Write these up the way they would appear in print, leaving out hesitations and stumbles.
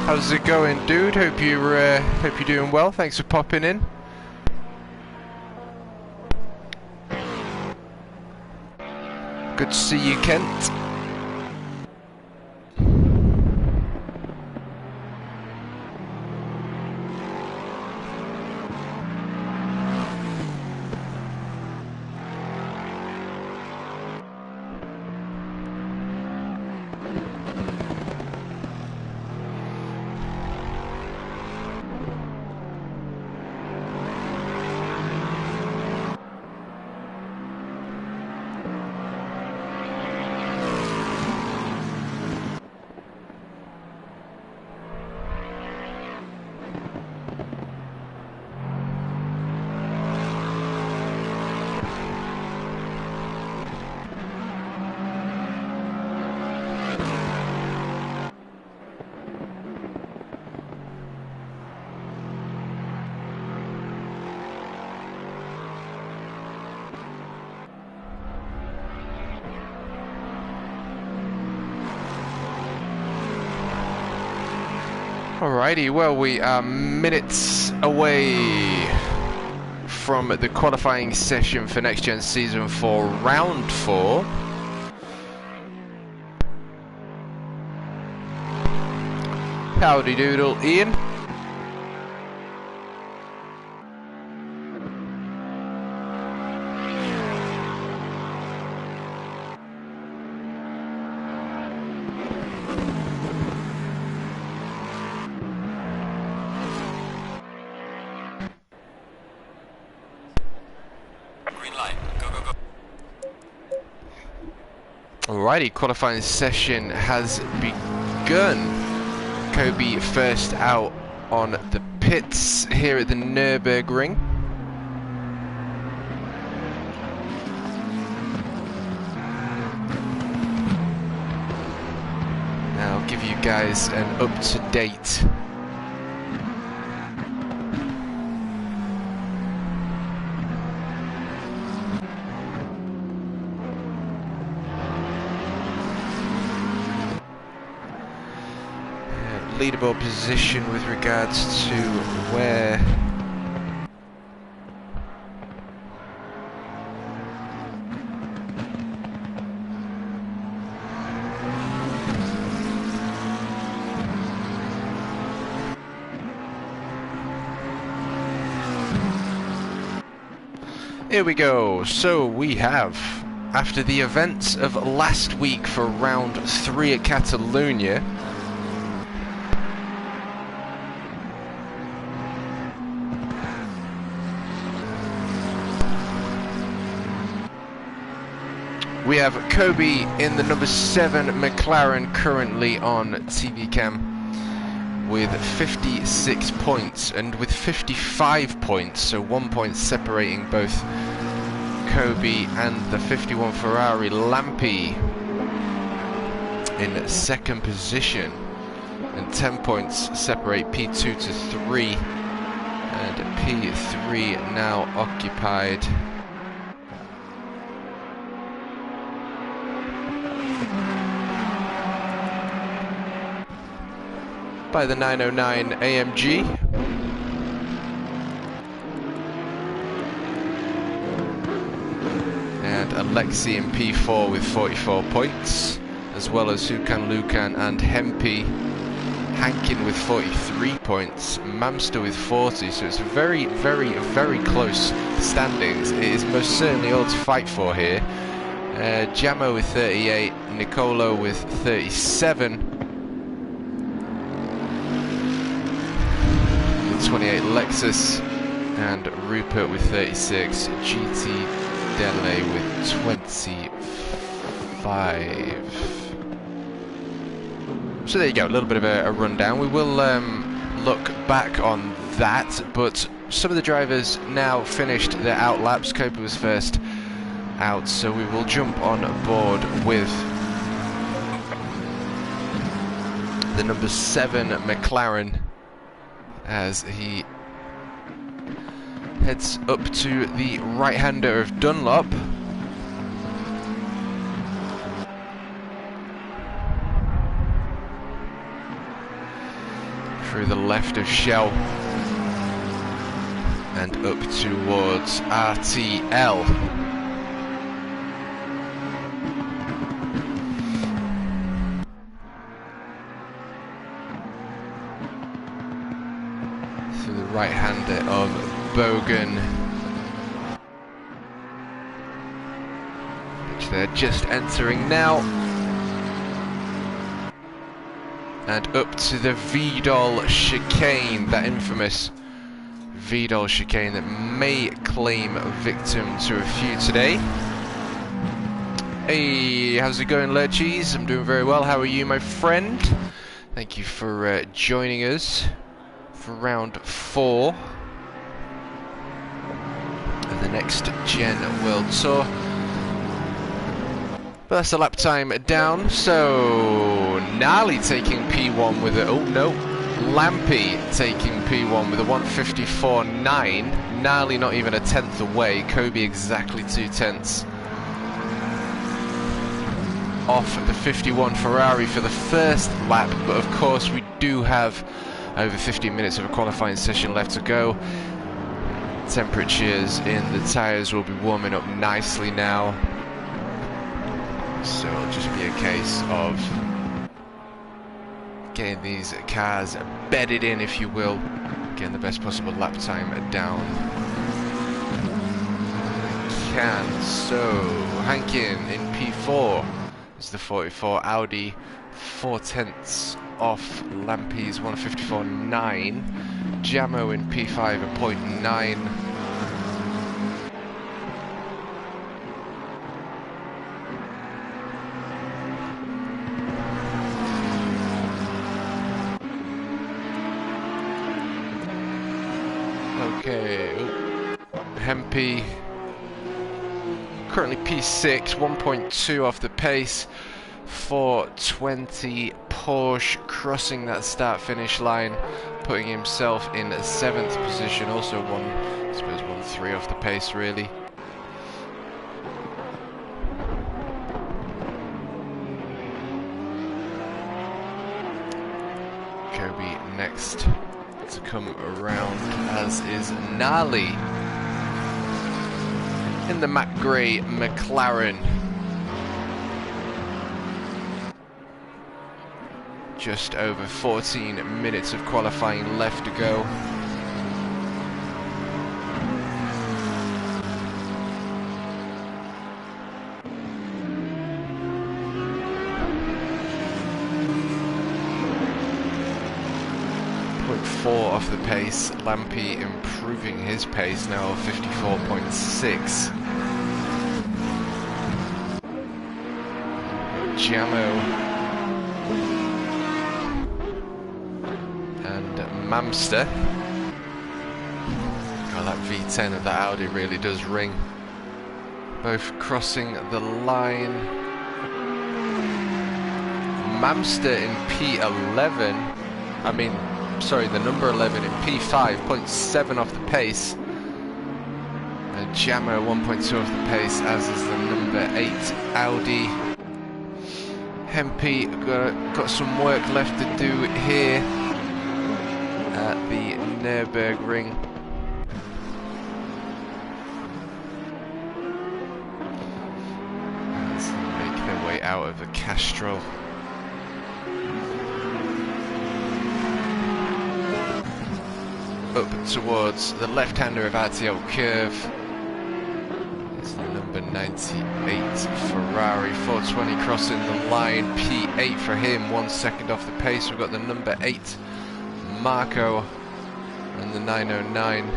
How's it going, dude? Hope you're doing well. Thanks for popping in. Good to see you, Kent. Alrighty, well, we are minutes away from the qualifying session for Next Gen Season 4, Round 4. Howdy doodle, Ian. Alrighty, qualifying session has begun. Kobe first out on the pits here at the Nürburgring. Now I'll give you guys an up-to-date leaderboard position with regards to where here we go. So we have, after the events of last week for round 3 at Catalonia, we have Kobe in the number 7 McLaren currently on TV cam with 56 points, and with 55 points, so 1 point separating both Kobe and the 51 Ferrari, Lampi in 2nd position, and 10 points separate P2 to 3, and P3 now occupied by the 909 AMG. And Alexi in P4 with 44 points, as well as Hukan Lukan and Hempi. Hankin with 43 points, Mamster with 40, so it's very, very, very close standings. It is most certainly all to fight for here. Jamo with 38, Nicolo with 37. 28 Lexus, and Rupert with 36, GT Dele with 25. So there you go, a little bit of a rundown. We will look back on that, but some of the drivers now finished their out laps. Kobe was first out, so we will jump on board with the number 7 McLaren as he heads up to the right-hander of Dunlop. through the left of Shell and up towards RTL. Through the right-hander of Bogan, which they're just entering now. And up to the Vidal chicane, that infamous Vidal chicane that may claim victim to a few today. Hey, how's it going, Lurchies? I'm doing very well. How are you, my friend? Thank you for joining us for round 4 of the NXTGEN World Tour. But that's the lap time down, so Gnarly taking P1 with a, oh no, Lampy taking P1 with a 154.9. Gnarly not even a tenth away, Kobe exactly 2 tenths off the 51 Ferrari for the first lap. But of course we do have over 15 minutes of a qualifying session left to go. Temperatures in the tyres will be warming up nicely now. So it'll just be a case of getting these cars bedded in, if you will, getting the best possible lap time down. Can so Hankin in P4 is the 44 Audi, 4 tenths off Lampy's 154.9. Jamo in P5 a 0.9. Okay, Hempy currently P6, 1.2 off the pace, 4:20. Porsche crossing that start-finish line, putting himself in 7th position, also I suppose 1.3 off the pace really. Kobe next to come around, as is Gnarly in the matte grey McLaren. Just over 14 minutes of qualifying left to go. Off the pace, Lampy improving his pace now, 54.6. Jamo and Mamster. God, that V10 of that Audi really does ring. Both crossing the line. Mamster in P11, sorry, the number 11 in P5, 0.7 off the pace. And Jamo 1.2 off the pace, as is the number 8 Audi. Hempy got some work left to do here at the Nürburgring. As they make their way out of the Castrol. Up towards the left-hander of RTL curve. It's the number 98 Ferrari, 4:20 crossing the line, P8 for him, 1 second off the pace. We've got the number 8 Marco and the 909.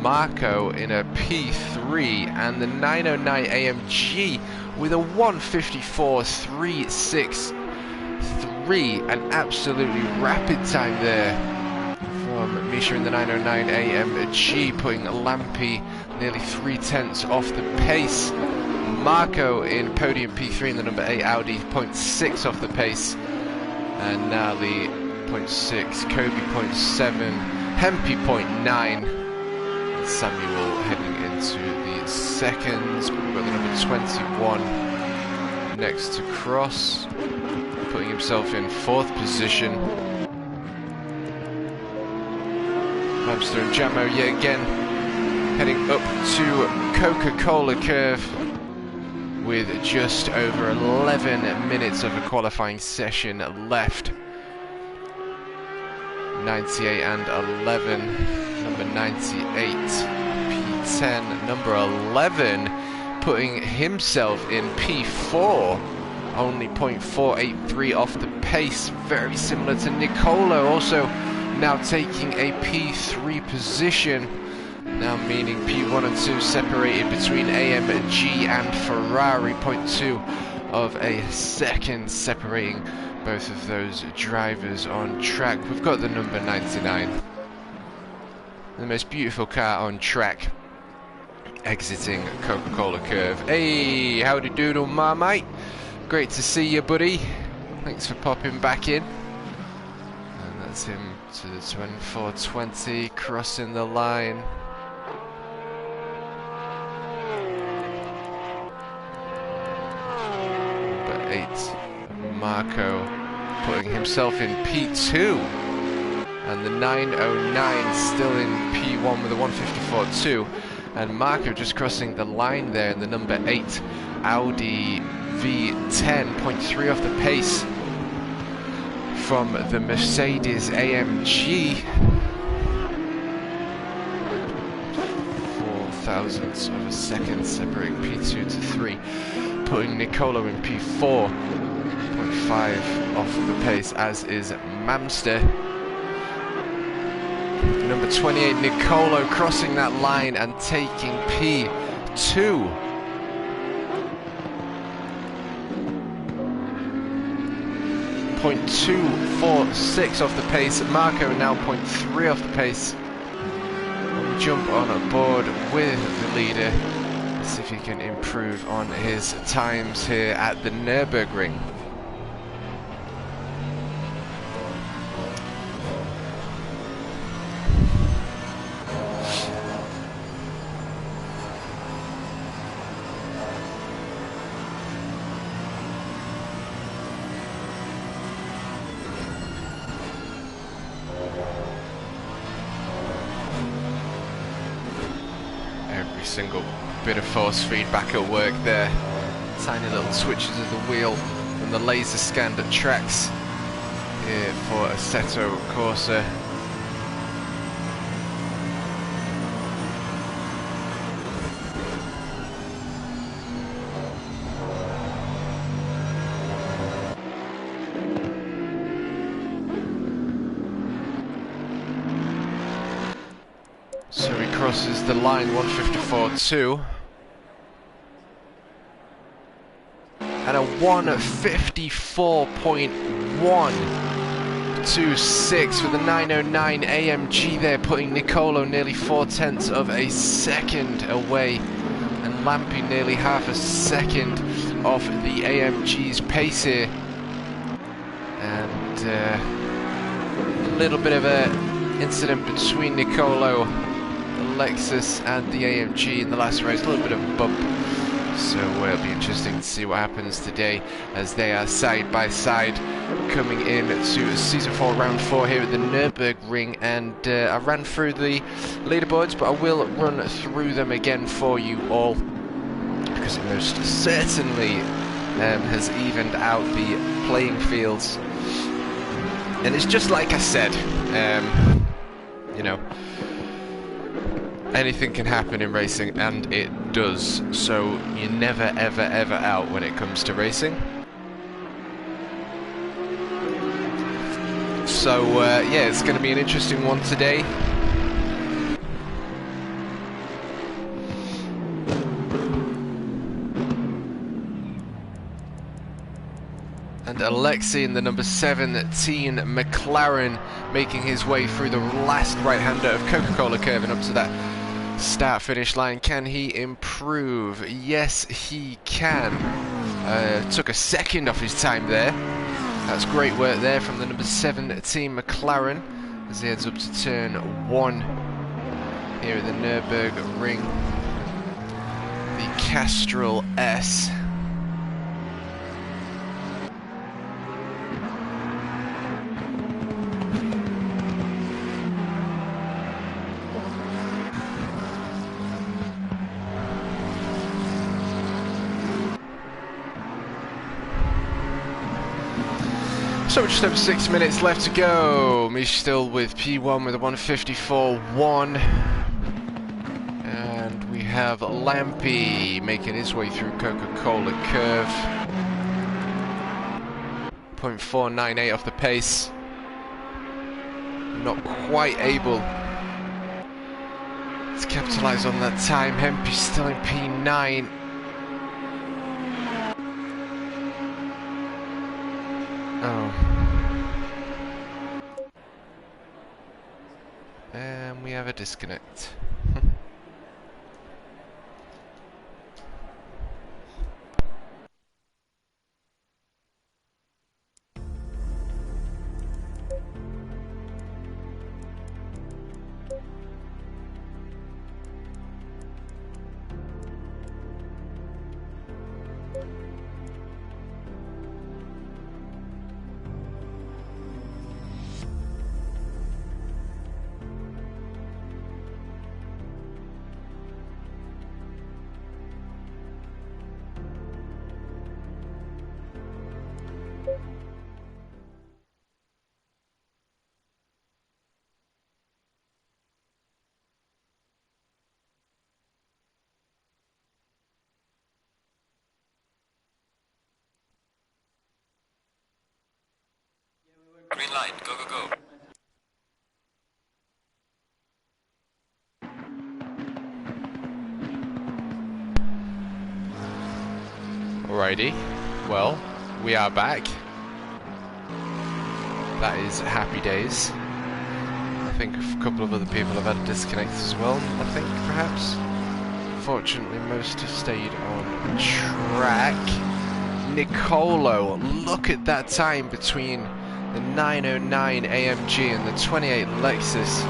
Marco in a P3 and the 909 AMG with a 154.363, an absolutely rapid time there from Misha in the 909 AMG, putting Lampy nearly 3/10 off the pace. Marco in podium P3 in the number 8 Audi, 0.6 off the pace, and Gnarly 0.6, Kobe 0.7, Hempy 0.9. Samuel heading into the seconds. We've got the number 21 next to cross. putting himself in 4th position. Hamster and Jamo yet again heading up to Coca-Cola curve with just over 11 minutes of a qualifying session left. 98 and 11, number 98, P10, number 11, putting himself in P4, only 0.483 off the pace, very similar to Nicola, also now taking a P3 position, now meaning P1 and 2 separated between AMG and Ferrari, 0.2 of a second separating both of those drivers on track. We've got the number 99, the most beautiful car on track, exiting Coca-Cola curve. Hey, howdy doodle, my mate. Great to see you, buddy. Thanks for popping back in. And that's him to the 2420, crossing the line. Number 8, Marco, putting himself in P2. And the 909 still in P1 with a 154.2. And Marco just crossing the line there in the number 8 Audi V10, 0.3 off the pace from the Mercedes AMG. 4 thousandths of a second separating P2 to 3, putting Nicolo in P4, 0.5 off the pace, as is Mamster. Number 28, Nicolo, crossing that line and taking P2. .246 off the pace. Marco now 0.3 off the pace. We'll jump on board with the leader. See if he can improve on his times here at the Nürburgring. Single bit of force feedback at work there. Tiny little switches of the wheel and the laser scanned tracks here for Assetto Corsa. So he crosses the line, 154.2 and a 154.126 with the 909 AMG there, putting Nicolo nearly 4/10 of a second away, and Lampy nearly half a second off the AMG's pace here. And a little bit of a incident between Nicolo, Lexus, and the AMG in the last race, a little bit of a bump, so it'll be interesting to see what happens today as they are side by side coming in to Season 4 Round 4 here at the Nürburgring. And I ran through the leaderboards, but I will run through them again for you all, because it most certainly has evened out the playing fields. And it's just like I said, you know, anything can happen in racing, and it does, so you're never ever ever out when it comes to racing. So yeah, it's going to be an interesting one today. And Alexei in the number 17 McLaren making his way through the last right-hander of Coca-Cola curve and up to that start-finish line. Can he improve? Yes, he can. Took a second off his time there. That's great work there from the number 17 McLaren as he heads up to turn 1 here at the Nürburgring. The Castrol S. So just over 6 minutes left to go. Mish still with P1 with a 154.1. And we have Lampy making his way through Coca-Cola curve. 0.498 off the pace. Not quite able to capitalise on that time. Hempy's still in P9. Oh. And we have a disconnect. Green light, go, go, go. Alrighty, well, we are back. That is happy days. I think a couple of other people have had a disconnect as well, I think, perhaps. Fortunately, most have stayed on track. Nicolo, look at that time between the 909 AMG and the 28 Lexus.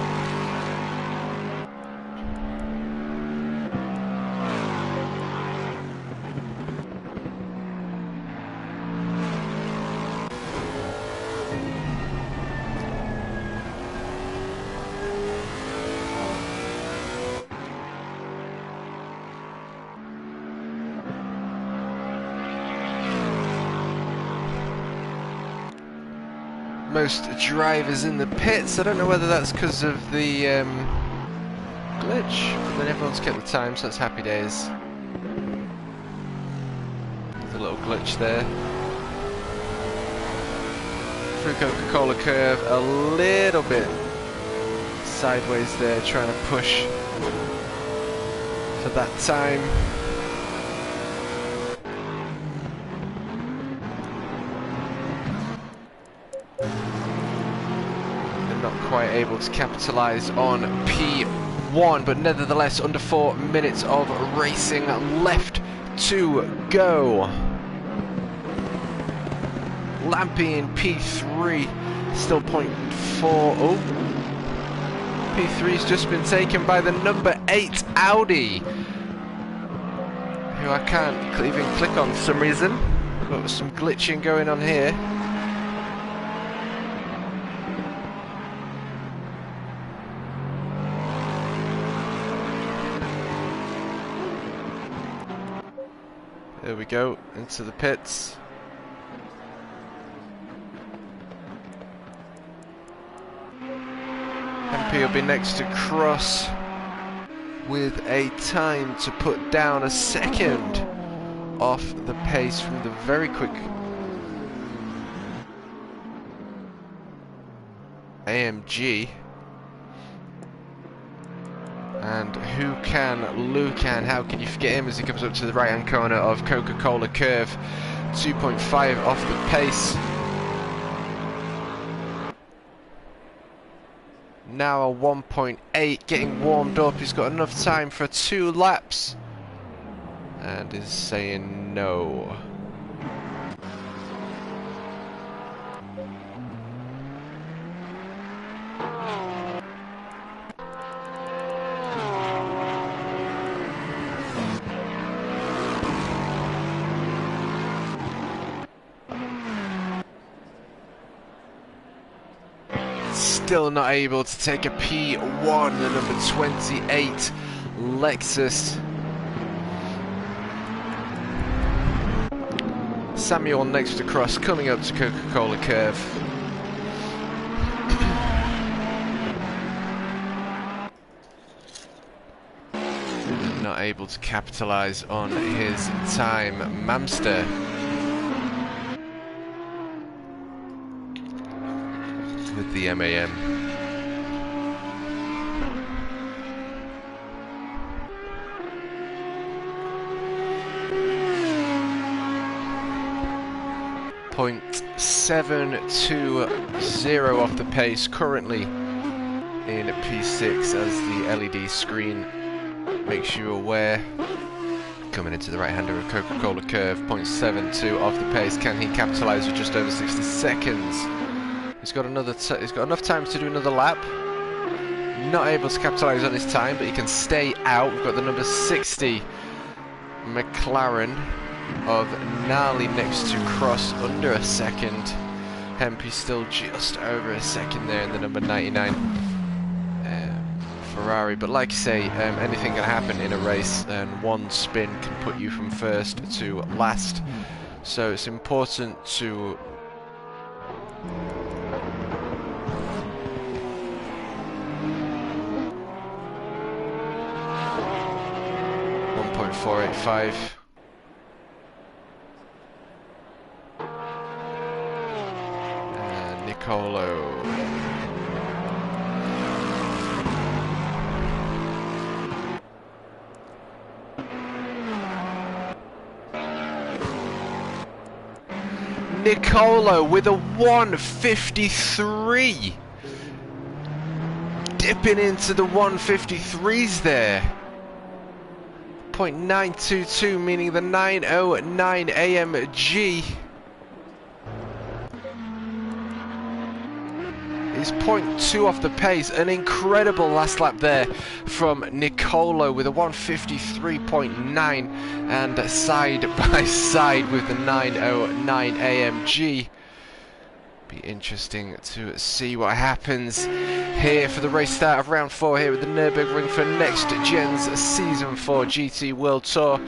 Most drivers in the pits. I don't know whether that's because of the glitch, but then everyone's kept the time, so that's happy days. There's a little glitch there. Through Coca-Cola curve, a little bit sideways there, trying to push for that time. Quite able to capitalise on P1, but nevertheless under 4 minutes of racing left to go. Lampy in P3, still 0.4. Oh, P3's just been taken by the number 8 Audi, who I can't even click on for some reason. Got some glitching going on here. There we go, into the pits. MP will be next to Cross with a time to put down a second off the pace from the very quick AMG. And who can Lucan? How can you forget him as he comes up to the right hand corner of Coca-Cola curve? 2.5 off the pace. Now a 1.8, getting warmed up. He's got enough time for 2 laps and is saying no. Still not able to take a P1, the number 28 Lexus. Samuel next across, coming up to Coca-Cola curve. Not able to capitalise on his time. Mamster with the MAM. .720 off the pace currently in P6 as the LED screen makes you aware. Coming into the right-hander of Coca-Cola curve, 0.72 off the pace. Can he capitalise with just over 60 seconds? He's got enough time to do another lap. Not able to capitalise on his time, but he can stay out. We've got the number 60 McLaren of Gnarly next to cross, under a second. Hempy still just over a second there in the number 99 Ferrari. But like I say, anything can happen in a race, and one spin can put you from first to last. So it's important to .485. Nicolo. Nicolo with a 153. Dipping into the 153s there. 0.922, meaning the 909 AMG is 0.2 off the pace. An incredible last lap there from Nicolo with a 153.9 and side by side with the 909 AMG. Be interesting to see what happens here for the race start of round 4 here at the Nürburgring for NXTGEN's Season 4 GT World Tour.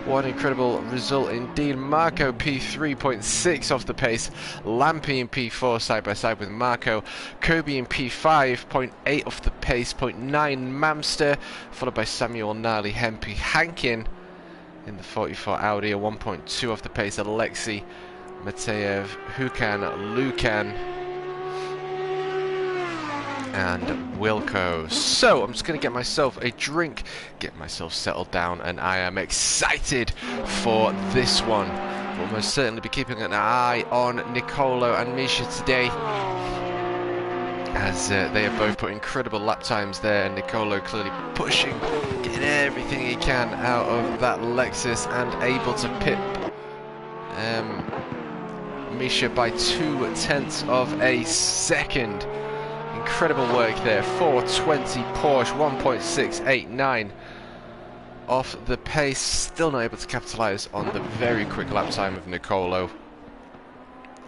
What an incredible result indeed. Marco P3.6 off the pace. Lampy in P4 side by side with Marco. Kobe in P5, 0.8 off the pace. 0.9 Mamster, followed by Samuel Gnarly Hempy Hankin in the 44 Audi. A 1.2 off the pace. Alexei Mateev, Hukan, Lukan and Wilco. So I'm just going to get myself a drink, get myself settled down, and I am excited for this one. We'll most certainly be keeping an eye on Nicolo and Misha today, as they have both put incredible lap times there. Nicolo clearly pushing, getting everything he can out of that Lexus and able to pip Misha by 0.2 of a second. Incredible work there. 420 Porsche, 1.689 off the pace. Still not able to capitalise on the very quick lap time of Nicolo.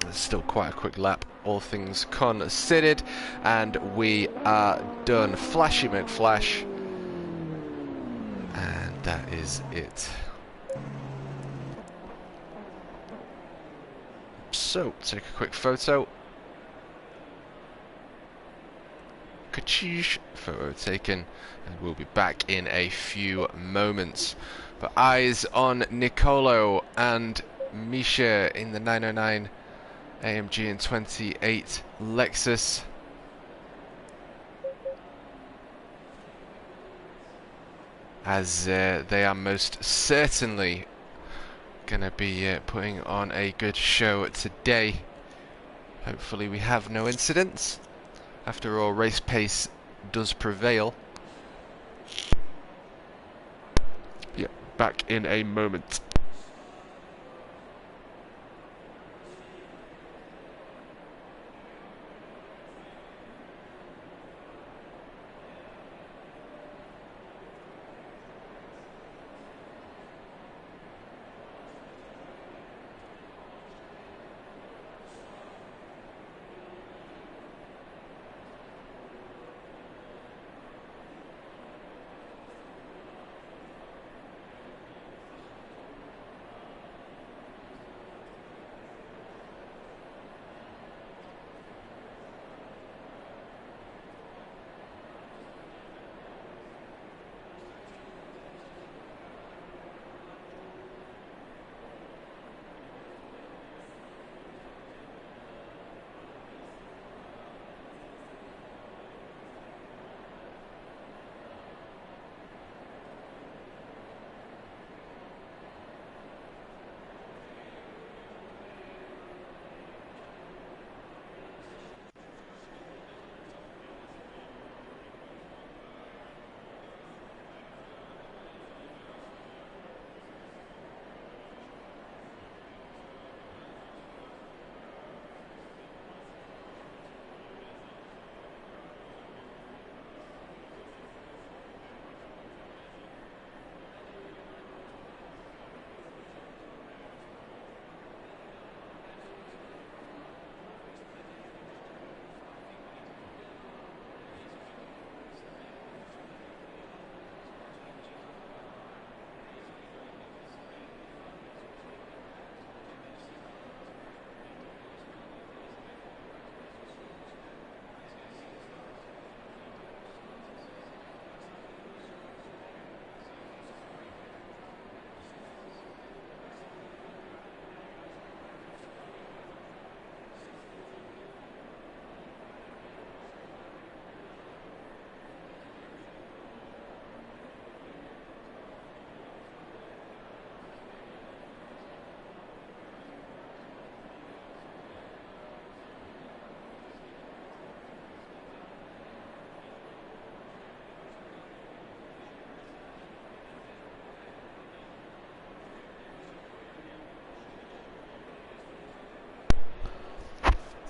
It's still quite a quick lap, all things considered, and we are done. Flashy McFlash, and that is it. So, take a quick photo. Kachoosh, photo taken, and we'll be back in a few moments. But eyes on Nicolo and Misha in the 909 AMG and 28 Lexus. As they are most certainly gonna be putting on a good show today. Hopefully we have no incidents. After all, race pace does prevail. Yeah, back in a moment.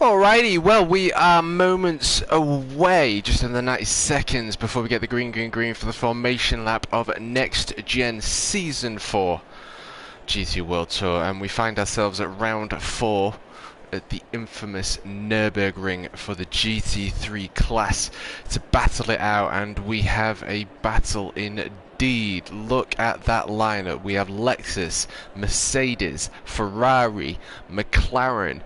Alrighty, well, we are moments away, just in the 90 seconds before we get the green for the formation lap of Next Gen Season 4 GT World Tour, and we find ourselves at round 4 at the infamous Nürburgring for the GT3 class to battle it out, and we have a battle indeed. Look at that lineup. We have Lexus, Mercedes, Ferrari, McLaren,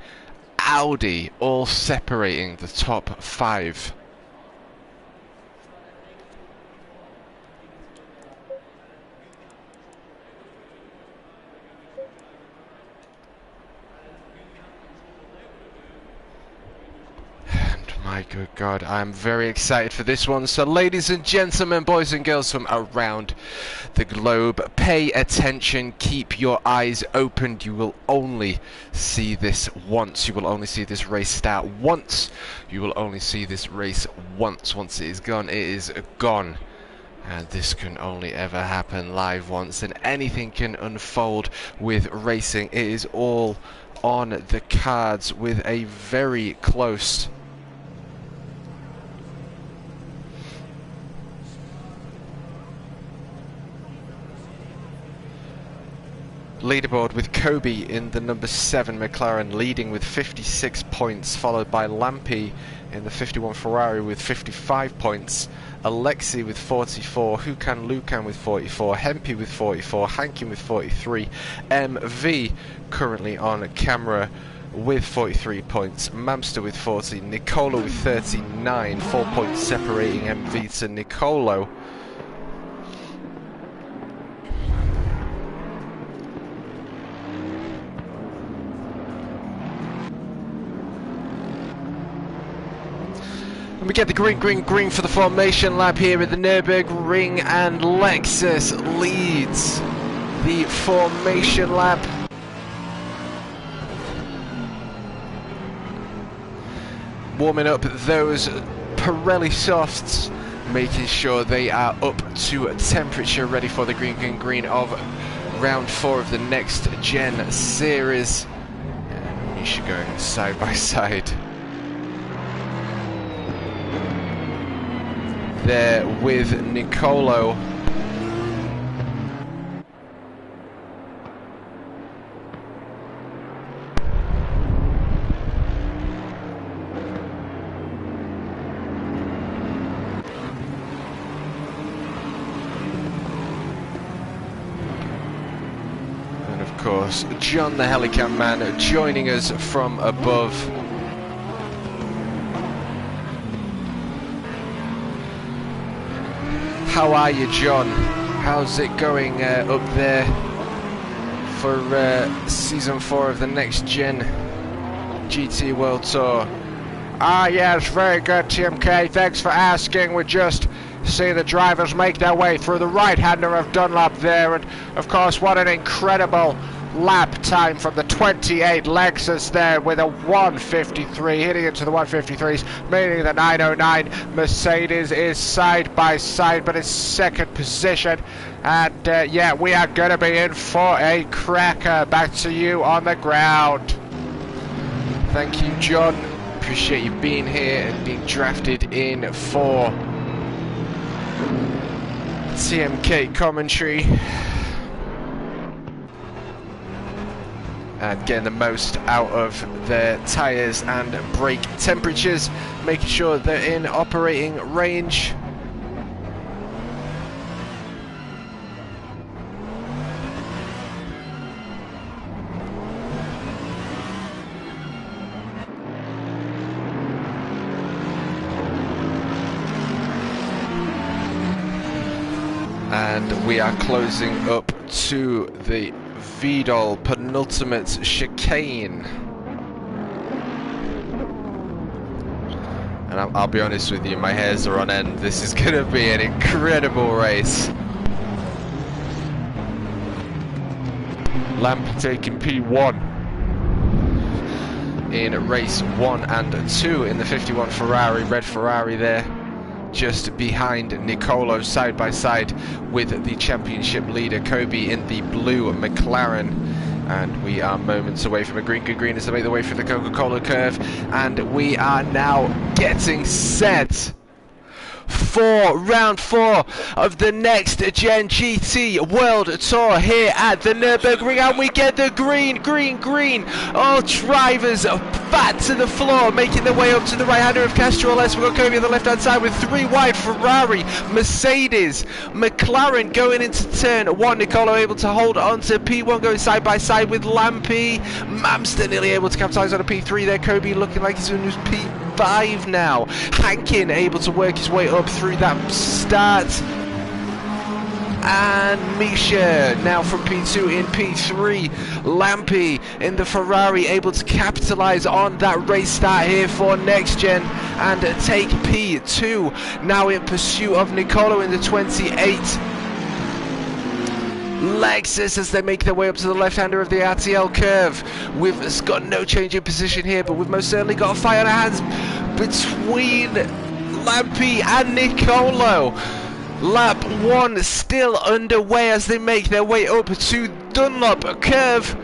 Audi, all separating the top 5. My good God, I'm very excited for this one. So ladies and gentlemen, boys and girls from around the globe, pay attention, keep your eyes open. You will only see this once. You will only see this race start once. You will only see this race once. Once it is gone, it is gone. And this can only ever happen live once, and anything can unfold with racing. It is all on the cards with a very close leaderboard, with Kobe in the number 7 McLaren leading with 56 points, followed by Lampi in the 51 Ferrari with 55 points, Alexi with 44, Hukan Lukan with 44, Hempi with 44, Hankin with 43, MV currently on camera with 43 points, Mamster with 40, Nicolo with 39, 4 points separating MV to Nicolo. And we get the green for the formation lap here at the Nürburgring, and Lexus leads the formation lap. Warming up those Pirelli softs, making sure they are up to temperature, ready for the green of round 4 of the Next Gen series. And you should go side by side there with Nicolo. And of course, John the Helicam man joining us from above. How are you, John? How's it going up there for Season 4 of the Next Gen GT World Tour? Ah, yes, very good, TMK. Thanks for asking. We just see the drivers make their way through the right-hander of Dunlop there. And, of course, what an incredible lap time from the 28 Lexus there with a 153, hitting into the 153s, meaning the 909 Mercedes is side by side, but it's second position. And yeah, we are going to be in for a cracker. Back to you on the ground. Thank you, John. Appreciate you being here and being drafted in for TMK commentary. And getting the most out of their tyres and brake temperatures, making sure they're in operating range. And we are closing up to the Vidal penultimate chicane, and I'll be honest with you, my hairs are on end. This is going to be an incredible race. Lamp taking P1 in race 1 and 2 in the 51 Ferrari, red Ferrari there, just behind Nicolo, side by side with the championship leader Kobe in the blue McLaren. And we are moments away from a green. Good green is to make the way through the Coca-Cola curve. And we are now getting set for round 4 of the NXTGEN GT World Tour here at the Nürburgring, and we get the green. All drivers fat to the floor, making their way up to the right-hander of Castrol S. We've got Kobe on the left-hand side with 3 wide. Ferrari, Mercedes, McLaren going into turn 1. Nicolo able to hold on to P1, going side by side with Lampy. Mamster nearly able to capitalize on a P3 there. Kobe looking like he's going to lose P5 now. Hankin able to work his way up through that start, and Misha now from P2 in P3. Lampy in the Ferrari able to capitalize on that race start here for NextGen and take P2, now in pursuit of Nicolo in the 28. Lexus as they make their way up to the left-hander of the RTL curve. We've got no change in position here, but we've most certainly got a fight on our hands between Lampy and Nicolo. Lap 1 still underway as they make their way up to Dunlop curve.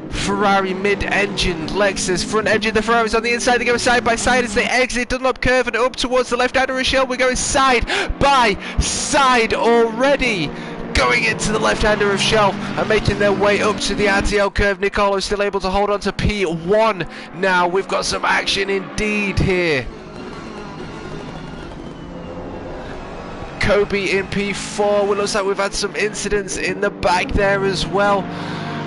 Ferrari mid-engine, Lexus front-engine. The Ferrari's on the inside. They go side by side as they exit Dunlop curve and up towards the left-hander Rochelle. We're going side by side already. Going into the left-hander of Shell and making their way up to the RTL curve. Nicolo still able to hold on to P1. Now we've got some action indeed here. Kobe in P4. Well, looks like we've had some incidents in the back there as well.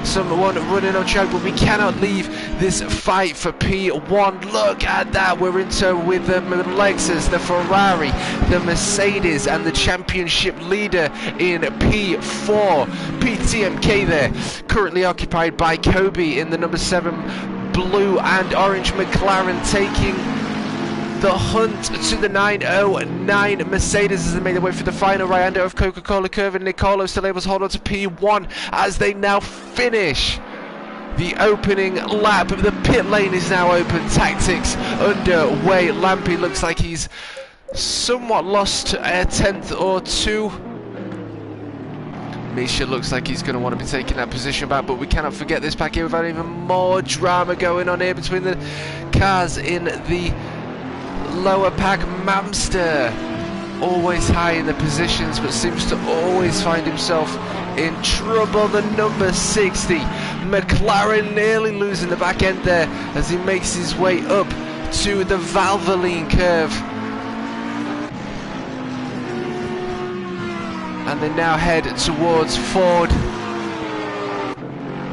Someone running on track, but we cannot leave this fight for P1. Look at that, we're into with the Lexus, the Ferrari, the Mercedes, and the championship leader in P4. PTMK there, currently occupied by Kobe in the number 7 blue and orange McLaren, taking the hunt to the 909 Mercedes as they made their way for the final right-hander of Coca-Cola curve, and Nicolo still able to hold on to P1 as they now finish the opening lap. The pit lane is now open, tactics underway. Lampy looks like he's somewhat lost a tenth or two. Misha looks like he's going to want to be taking that position back, but we cannot forget this pack here. We've had even more drama going on here between the cars in the lower pack. Mamster always high in the positions, but seems to always find himself in trouble. The number 60 McLaren nearly losing the back end there as he makes his way up to the Valvoline curve, and they now head towards Ford.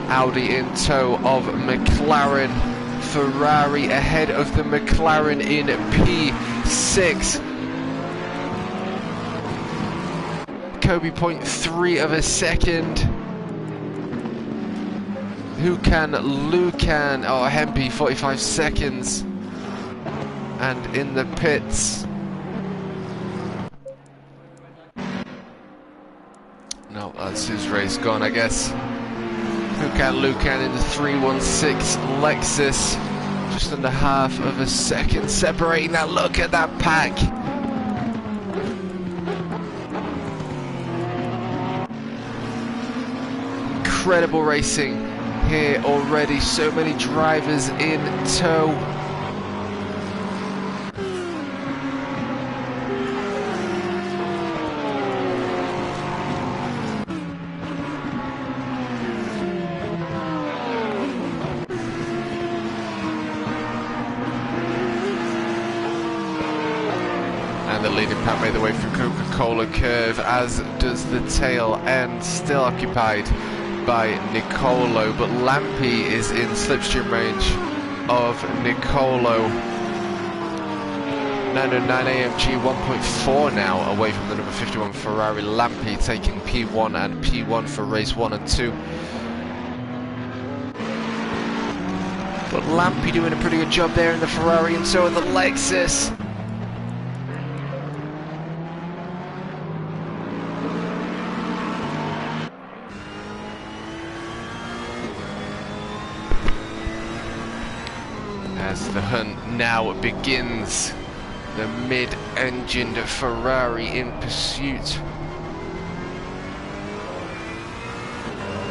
Audi in tow of McLaren. Ferrari ahead of the McLaren in P6. Kobe 0.3 of a second. Lucan, oh Hempy 45 seconds. And in the pits. No, that's his race gone, I guess. Lucan in the 316 Lexus, just under half of a second separating that. Look at that pack. Incredible racing here already, so many drivers in tow. And the leading pack made the way through Coca-Cola curve, as does the tail end, still occupied by Nicolo, but Lampy is in slipstream range of Nicolo. 909 AMG 1.4 now away from the number 51 Ferrari. Lampy taking P1 and P1 for race 1 and 2. But Lampy doing a pretty good job there in the Ferrari, and so in the Lexus. As the hunt now begins, the mid-engined Ferrari in pursuit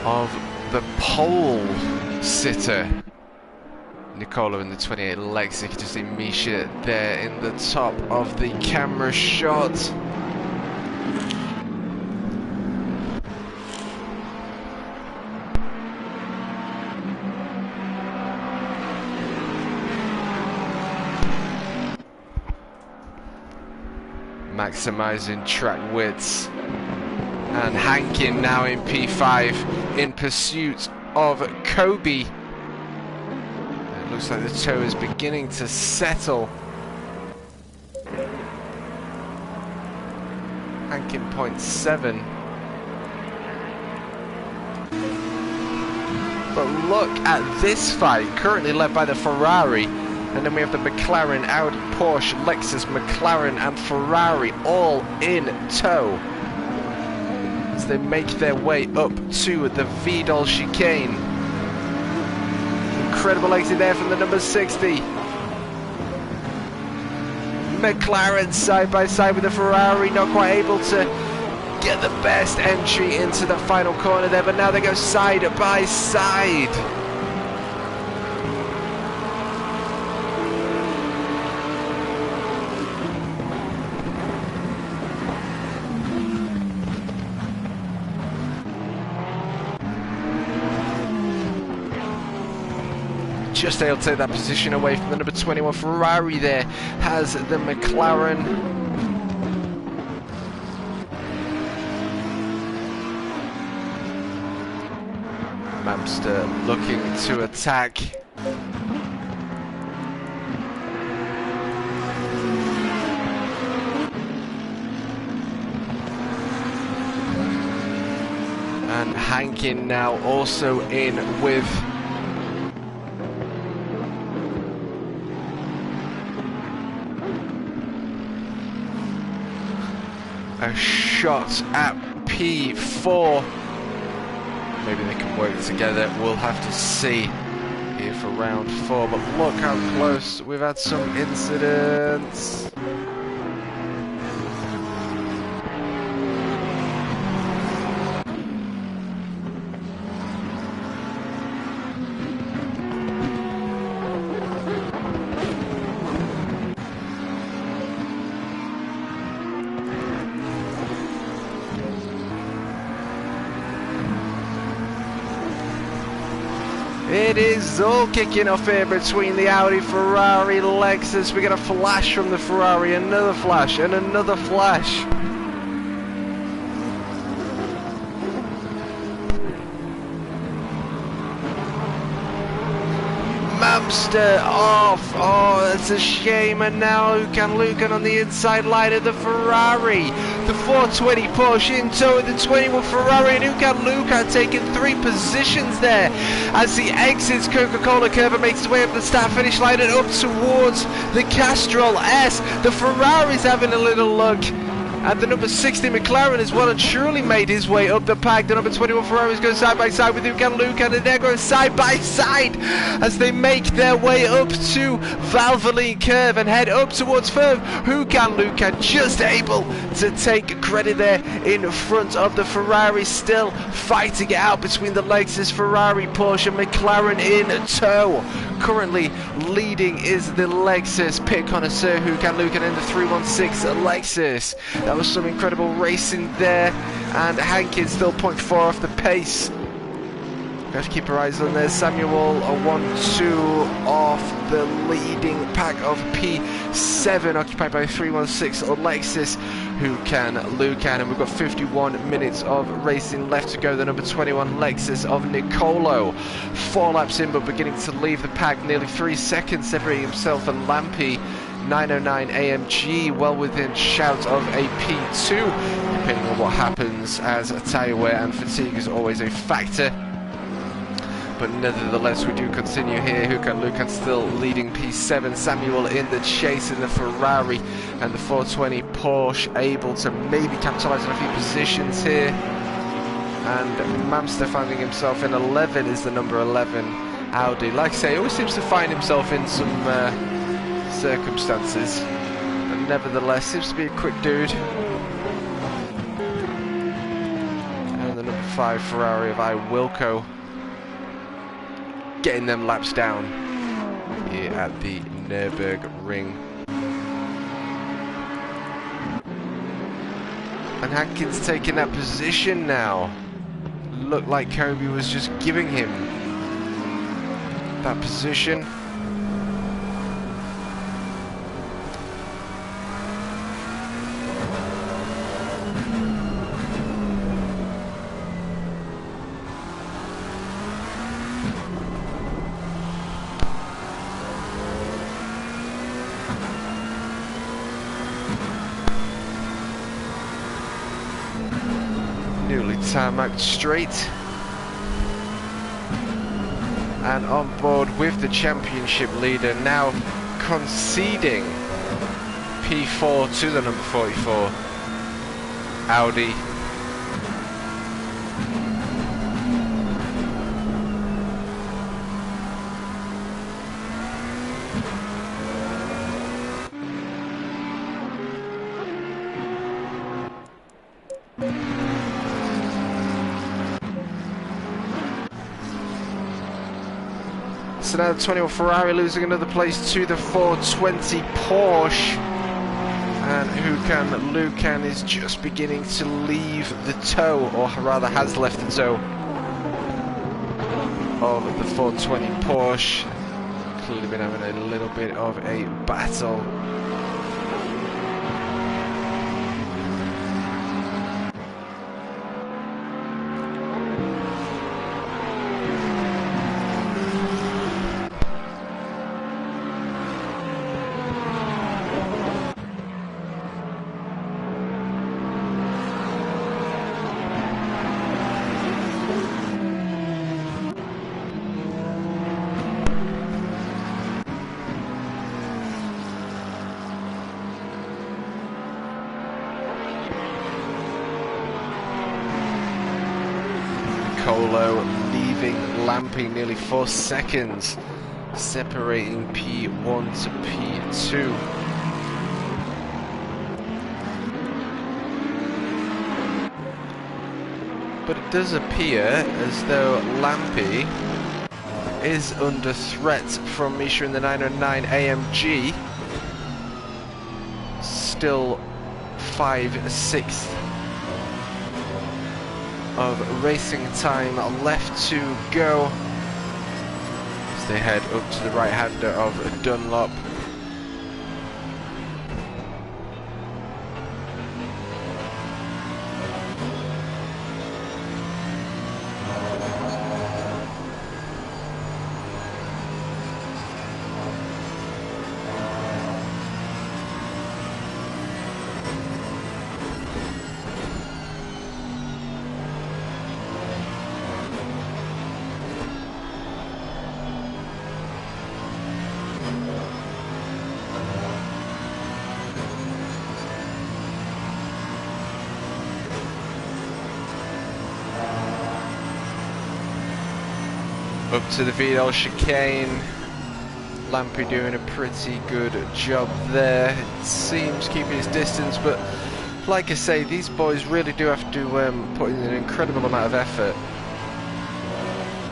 of the pole sitter. Nicolo in the 28 Lexus. You can just see Misha there in the top of the camera shot. Maximising track widths. And Hankin now in P5 in pursuit of Kobe. It looks like the toe is beginning to settle. Hankin 0.7. But look at this fight, currently led by the Ferrari. And then we have the McLaren, Audi, Porsche, Lexus, McLaren and Ferrari all in tow as they make their way up to the Vidal chicane. Incredible exit there from the number 60. McLaren side by side with the Ferrari, not quite able to get the best entry into the final corner there, but now they go side by side. Just able to take that position away from the number 21 Ferrari there, has the McLaren. Mamster looking to attack. And Hankin now also in with a shot at P4. Maybe they can work together. We'll have to see here for round 4. But look how close we've had some incidents. It is all kicking off here between the Audi, Ferrari, Lexus. We get a flash from the Ferrari, another flash, and another flash. Mamster off. Oh, it's a shame. And now Lucan on the inside line of the Ferrari. The 420 Porsche in tow of the 21 Ferrari, and Lucan taking 3 positions there as he exits Coca-Cola curve and makes his way up the start-finish line and up towards the Castrol S. The Ferrari's having a little look. And the number 60 McLaren has well and truly made his way up the pack. The number 21 Ferraris go side by side with Lucan, and they're going side by side as they make their way up to Valvoline curve and head up towards Ferv. Lucan just able to take credit there in front of the Ferrari, still fighting it out between the Lexus, Ferrari, Porsche, McLaren in tow. Currently leading is the Lexus pit connoisseur Lucan in the 316 Lexus. That was some incredible racing there, and Hankin still 0.4 off the pace. We have to keep our eyes on there. Samuel a 1-2 off the leading pack of P7, occupied by 316 Lexus Lucan, and we've got 51 minutes of racing left to go. The number 21 Lexus of Nicolo, 4 laps in but beginning to leave the pack, nearly 3 seconds separating himself and Lampy. 909 AMG well within shout of a P2, depending on what happens, as tyre wear and fatigue is always a factor. But nevertheless, we do continue here. Lucan still leading P7. Samuel in the chase in the Ferrari, and the 420 Porsche able to maybe capitalise on a few positions here. And Mamster finding himself in 11 is the number 11 Audi. Like I say, he always seems to find himself in some circumstances, but nevertheless seems to be a quick dude. And the number 5 Ferrari of Wilco getting them laps down here at the Nürburgring. And Hankins taking that position now. Looked like Kobe was just giving him that position. Newly tarmacked straight. And on board with the championship leader, now conceding P4 to the number 44 Audi. So now the 21 Ferrari losing another place to the 420 Porsche. And Lucan is just beginning to leave the tow, or rather has left the tow of the 420 Porsche. Clearly been having a little bit of a battle. Colo leaving Lampe nearly 4 seconds, separating P1 to P2. But it does appear as though Lampe is under threat from Misha in the 909 AMG. Still 5/6 of racing time left to go as they head up to the right-hander of Dunlop. Up to the Vidal chicane. Lampe doing a pretty good job there. It seems keeping his distance, but like I say, these boys really do have to put in an incredible amount of effort.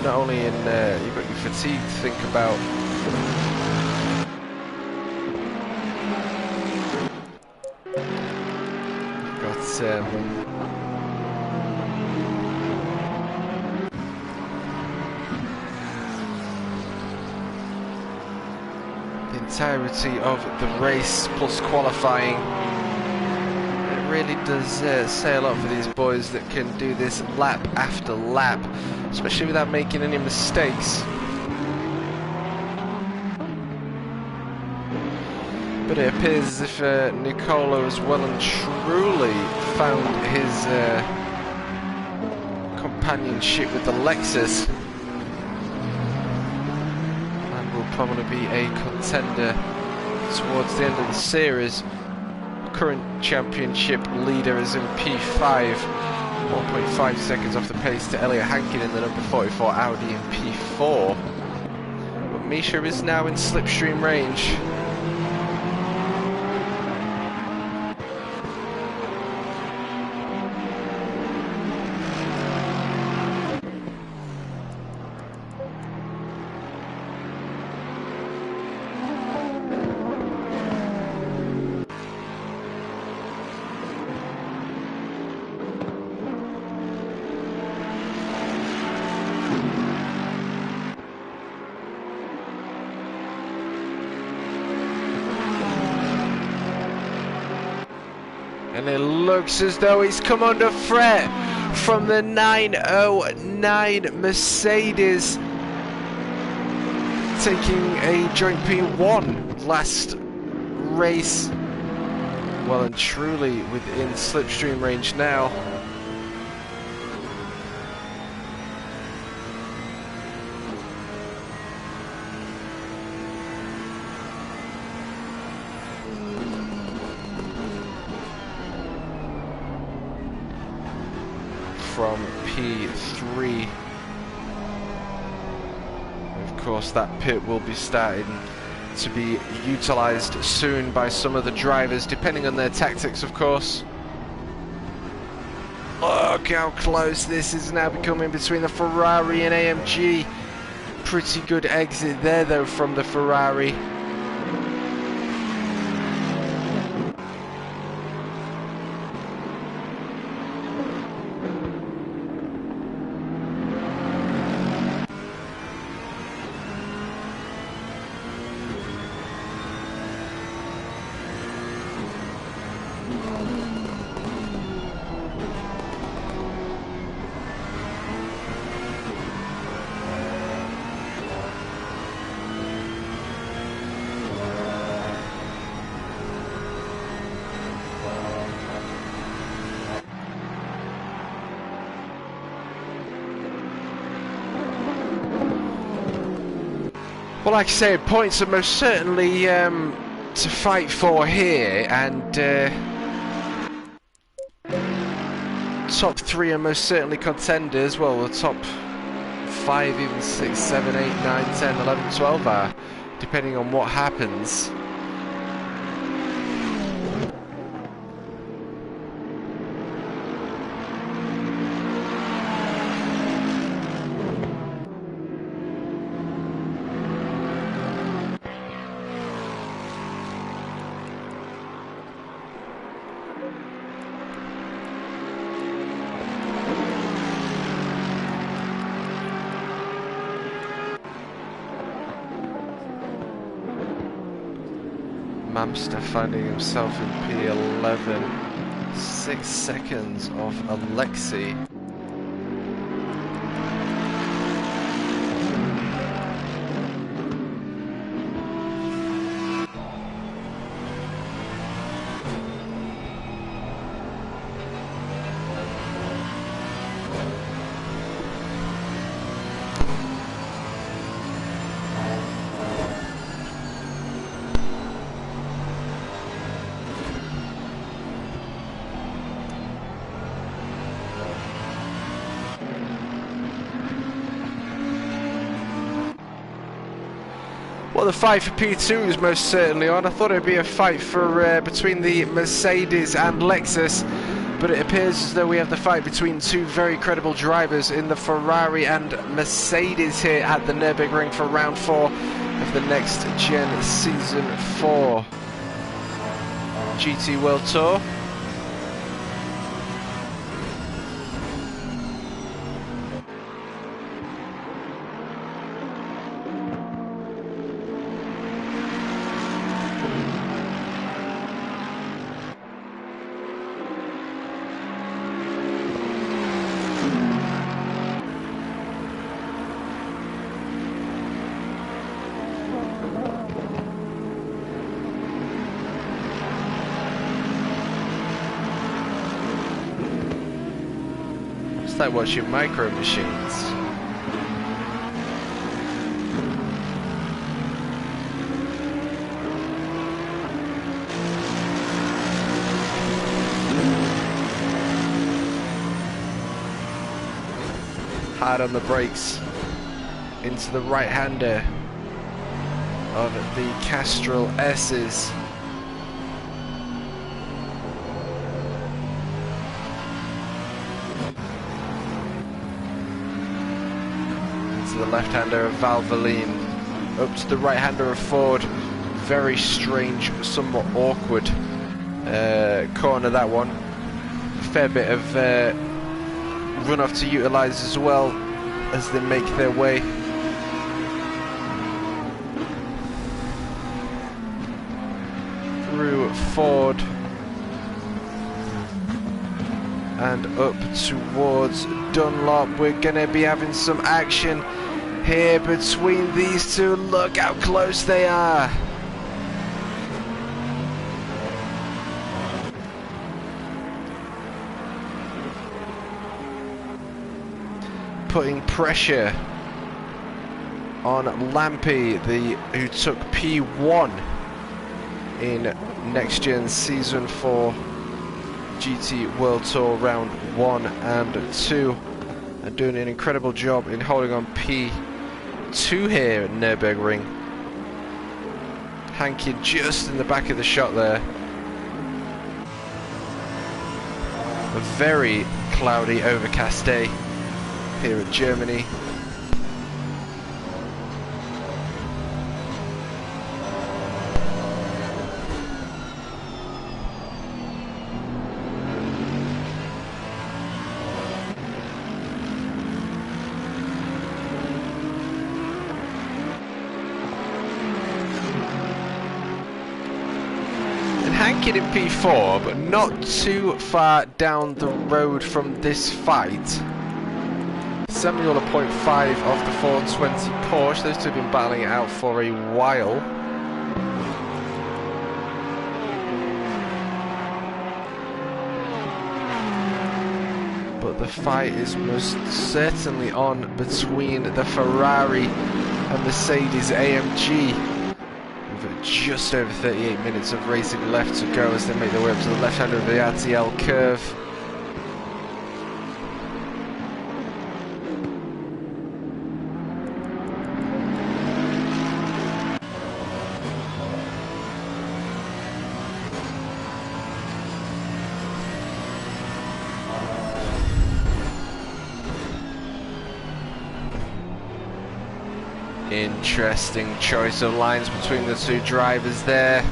Not only in you've got your fatigue to think about. You've got entirety of the race plus qualifying. It really does say a lot for these boys that can do this lap after lap, especially without making any mistakes. But it appears as if Nicolo has well and truly found his companionship with the Lexus. Probably be a contender towards the end of the series. Current championship leader is in P5, 1.5 seconds off the pace to Elliot Hankin in the number 44 Audi in P4. But Misha is now in slipstream range. And it looks as though he's come under threat from the 909 Mercedes, taking a joint P1 last race. Well and truly within slipstream range now. From P3. Of course, that pit will be starting to be utilised soon by some of the drivers, depending on their tactics, of course. Look how close this is now becoming between the Ferrari and AMG. Pretty good exit there, though, from the Ferrari. Well, like I say, points are most certainly to fight for here, and top 3 are most certainly contenders. Well, the top 5, even 6, 7, 8, 9, 10, 11, 12 are, depending on what happens. Mamster finding himself in P11, 6 seconds off Alexei. Well, the fight for P2 is most certainly on. I thought it'd be a fight for between the Mercedes and Lexus, but it appears as though we have the fight between two very credible drivers in the Ferrari and Mercedes here at the Nürburgring for round 4 of the Next Gen Season 4 GT World Tour. It's like watching Micro Machines. Hard on the brakes into the right-hander of the Castrol S's. The left-hander of Valvoline, up to the right-hander of Ford. Very strange, somewhat awkward corner, that one. Fair bit of runoff to utilise as well as they make their way. Through Ford. and up towards Dunlop. We're going to be having some action here between these two. Look how close they are. Putting pressure on Lampy, who took P1 in NXTGEN Season 4 GT World Tour Round 1 and 2, and doing an incredible job in holding on P2 here at Nürburgring. Hankin just in the back of the shot there. A very cloudy, overcast day here at Germany. And Hankin in P4, but not too far down the road from this fight. Samuel a 0.5 off the 420 Porsche. Those two have been battling it out for a while. But the fight is most certainly on between the Ferrari and Mercedes AMG. With just over 38 minutes of racing left to go as they make their way up to the left hand of the RTL curve. Interesting choice of lines between the two drivers there.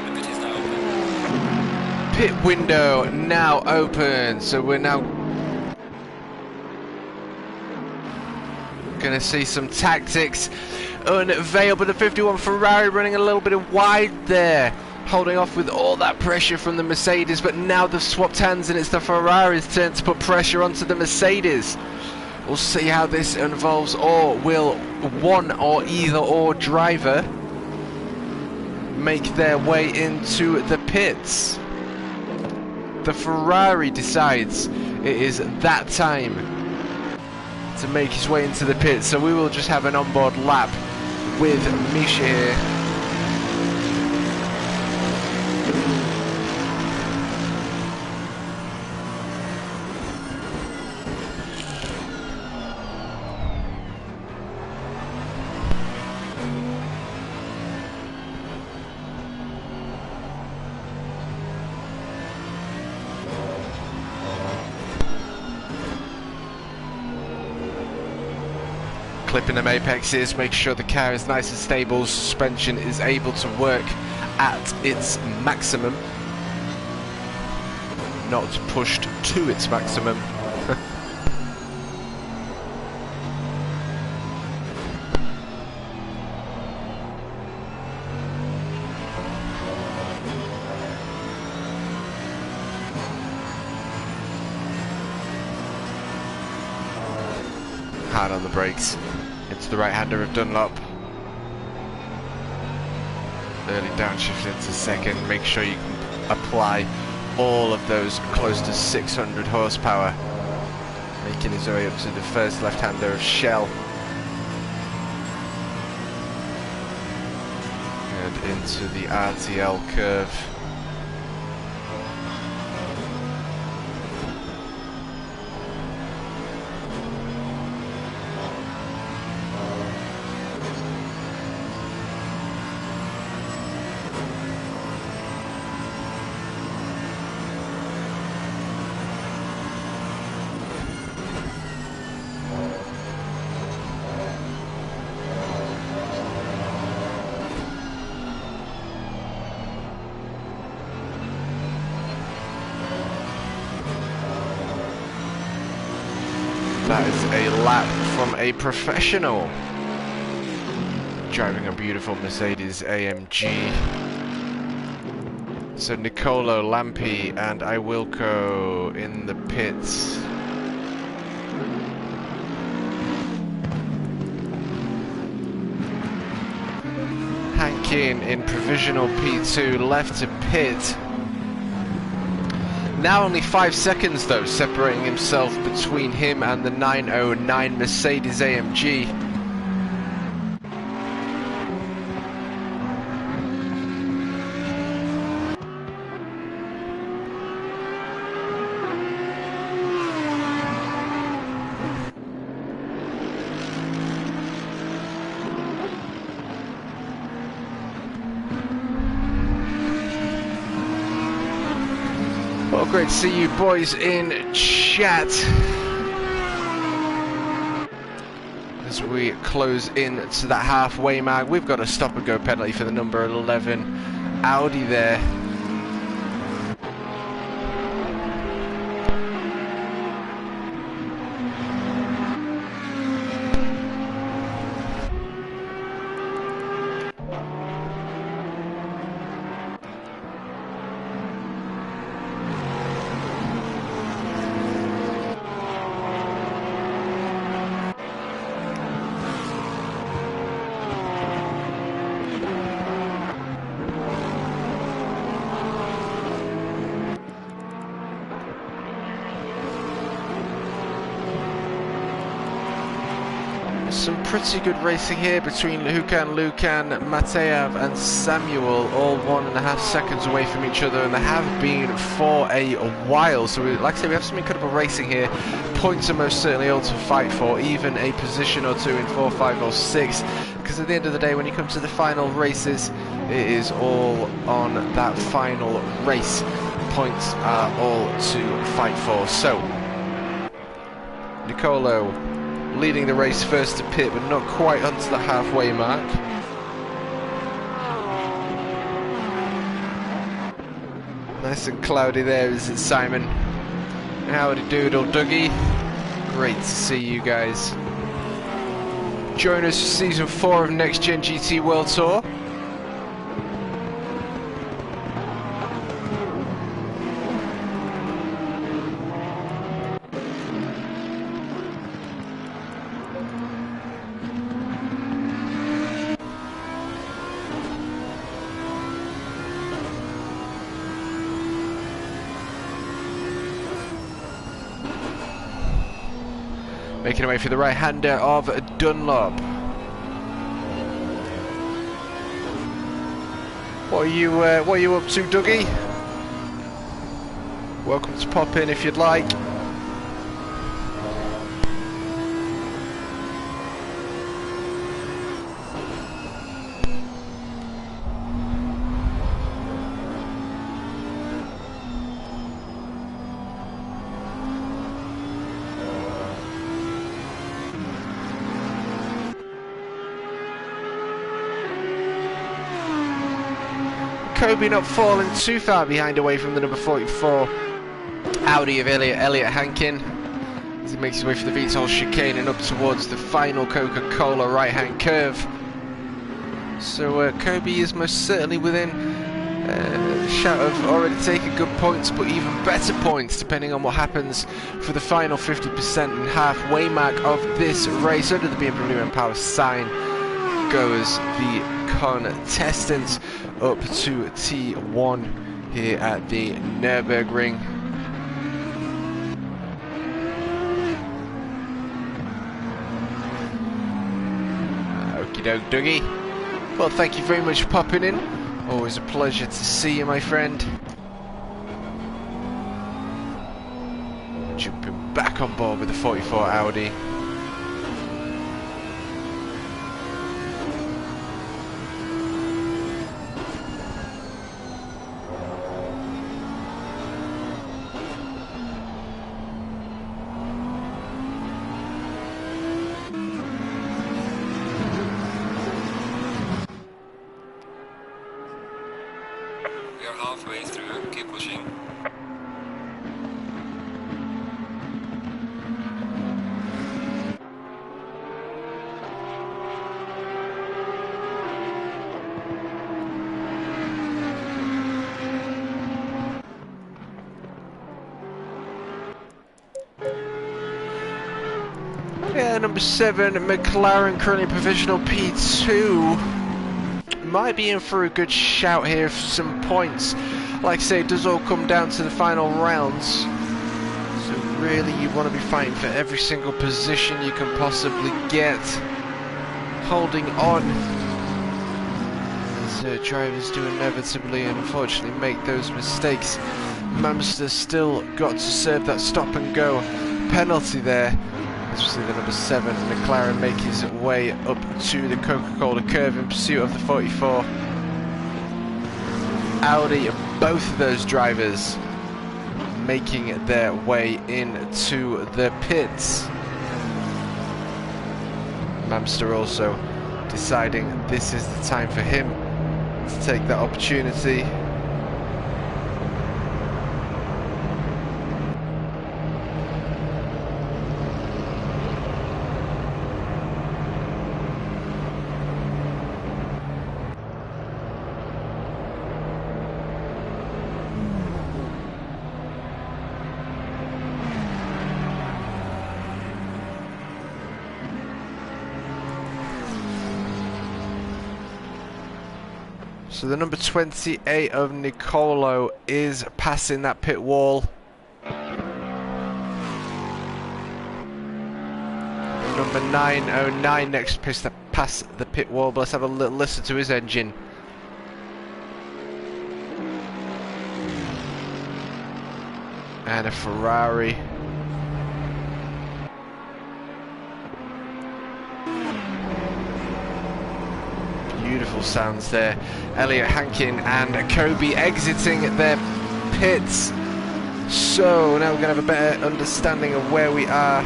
The pit is now open. Pit window now open, so we're now going to see some tactics unveiled, but the 51 Ferrari running a little bit wide there, holding off with all that pressure from the Mercedes. But now they've swapped hands and it's the Ferrari's turn to put pressure onto the Mercedes. We'll see how this unfolds, or will one or either or driver make their way into the pits. The Ferrari decides it is that time to make his way into the pits, so we will just have an onboard lap with Misha here. Clipping them apexes, make sure the car is nice and stable, suspension is able to work at its maximum, not pushed to its maximum. Hard on the brakes. It's the right-hander of Dunlop. Early downshift into second. Make sure you can apply all of those close to 600 horsepower. Making his way up to the first left-hander of Shell. And into the RTL curve. That is a lap from a professional. driving a beautiful Mercedes AMG. So Nicolo, Lampi, and Iwilko in the pits. Hankin in provisional P2, left to pit. Now only 5 seconds though, separating himself between him and the 909 Mercedes AMG. Well, great to see you boys in chat as we close in to that halfway mark. We've got a stop and go penalty for the number 11 Audi there. Some pretty good racing here between Lukan, Mateev and Samuel, all 1.5 seconds away from each other, and they have been for a while. So like I say, we have some incredible racing here. Points are most certainly all to fight for, even a position or two in 4, 5 or 6, because at the end of the day, when you come to the final races, it is all on that final race. Points are all to fight for. So Nicolo leading the race first to pit, but not quite onto the halfway mark. Nice and cloudy there, is it, Simon? Howdy doodle Dougie. Great to see you guys. Join us for season 4 of Next Gen GT World Tour. Making away for the right-hander of Dunlop. What are you up to, Dougie? Welcome to pop in if you'd like. Kobe not falling too far behind away from the number 44 Audi of Elliot Hankin as he makes his way for the VTOL chicane and up towards the final Coca-Cola right-hand curve. So Kobe is most certainly within a shout of already taking good points, but even better points depending on what happens for the final 50% and halfway mark of this race. Under the BMW and Power sign goes the contestants up to T1 here at the Nürburgring. Okie doke, Dougie. Well, thank you very much for popping in. Always a pleasure to see you, my friend. Jumping back on board with the 44 Audi. Halfway through, keep pushing. number 7 McLaren, currently provisional P2, might be in for a good shout here for some points. Like I say, it does all come down to the final rounds. So really you want to be fighting for every single position you can possibly get. Holding on. As drivers do inevitably and unfortunately make those mistakes. Mamster's still got to serve that stop and go penalty there. As we see the number 7 McLaren make his way up to the Coca-Cola curve in pursuit of the 44. Audi, both of those drivers making their way into the pits. Mamster also deciding this is the time for him to take that opportunity. So the number 28 of Nicolo is passing that pit wall. Number 909 next past the pit wall, but let's have a little listen to his engine. And a Ferrari. Beautiful sounds there. Elliot Hankin and Kobe exiting their pits. So now we're going to have a better understanding of where we are.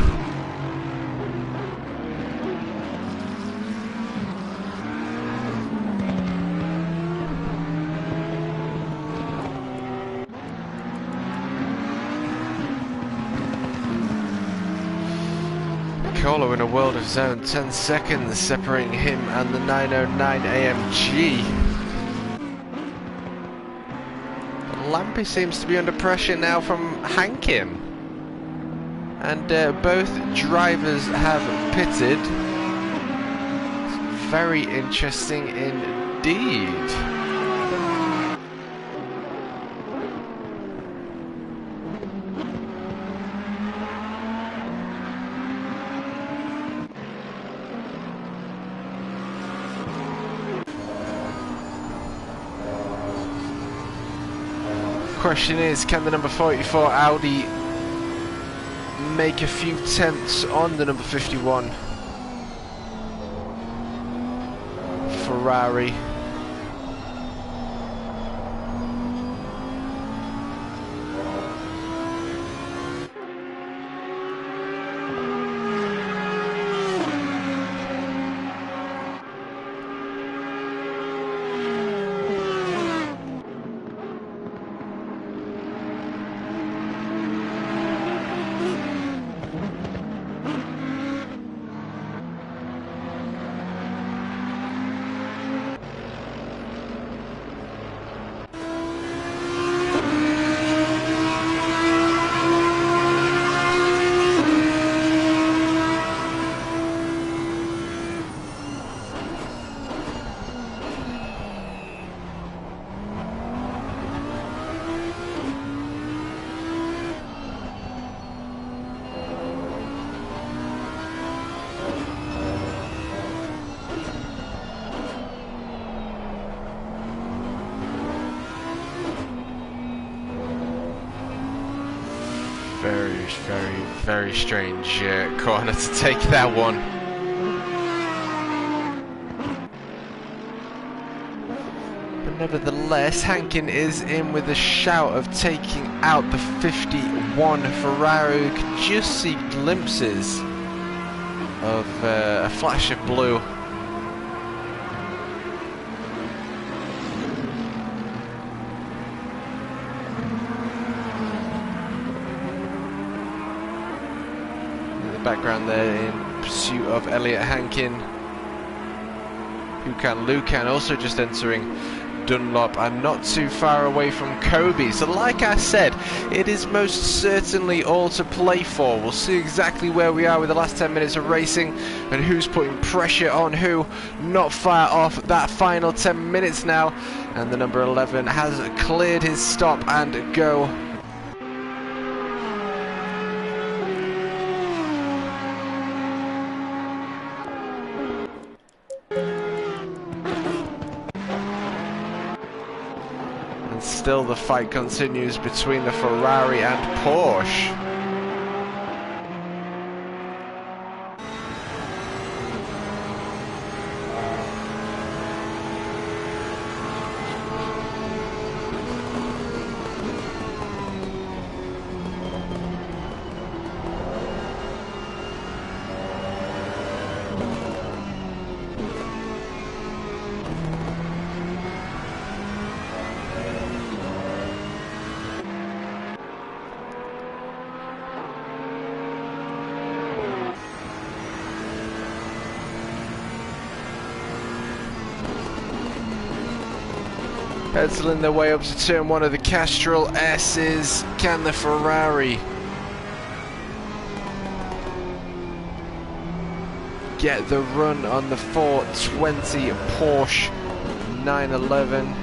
Nicolo in a world of his own, 10 seconds separating him and the 909 AMG. Lampy seems to be under pressure now from Hankin. And both drivers have pitted. It's very interesting indeed. Question is, can the number 44 Audi make a few tenths on the number 51 Ferrari? Very strange corner to take that one. But nevertheless, Hankin is in with a shout of taking out the 51 Ferrari. You can just see glimpses of a flash of blue. Background there in pursuit of Elliot Hankin. Lucan also just entering Dunlop and not too far away from Kobe. So like I said, it is most certainly all to play for. We'll see exactly where we are with the last 10 minutes of racing and who's putting pressure on who. Not far off that final 10 minutes now, and the number 11 has cleared his stop and go. Still the fight continues between the Ferrari and Porsche. Pedaling their way up to turn one of the Castrol S's. Can the Ferrari get the run on the 420 Porsche 911?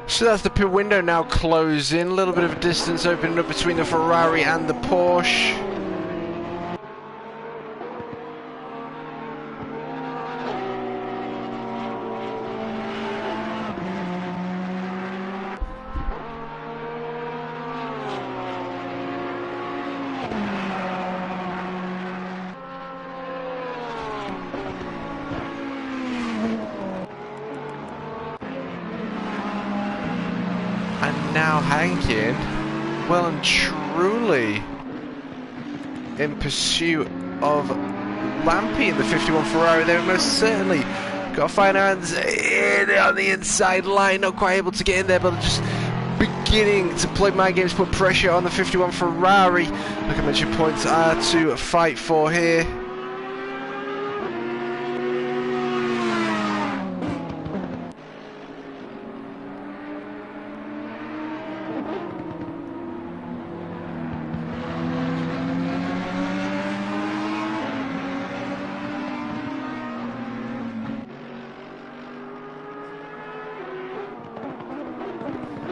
So that's the pit window now closing. A little bit of a distance opening up between the Ferrari and the Porsche. Now hanging well and truly in pursuit of Lampy in the 51 Ferrari. They've most certainly got fine hands in on the inside line, not quite able to get in there, but just beginning to play mind games, put pressure on the 51 Ferrari. Like I mentioned, points are to fight for here.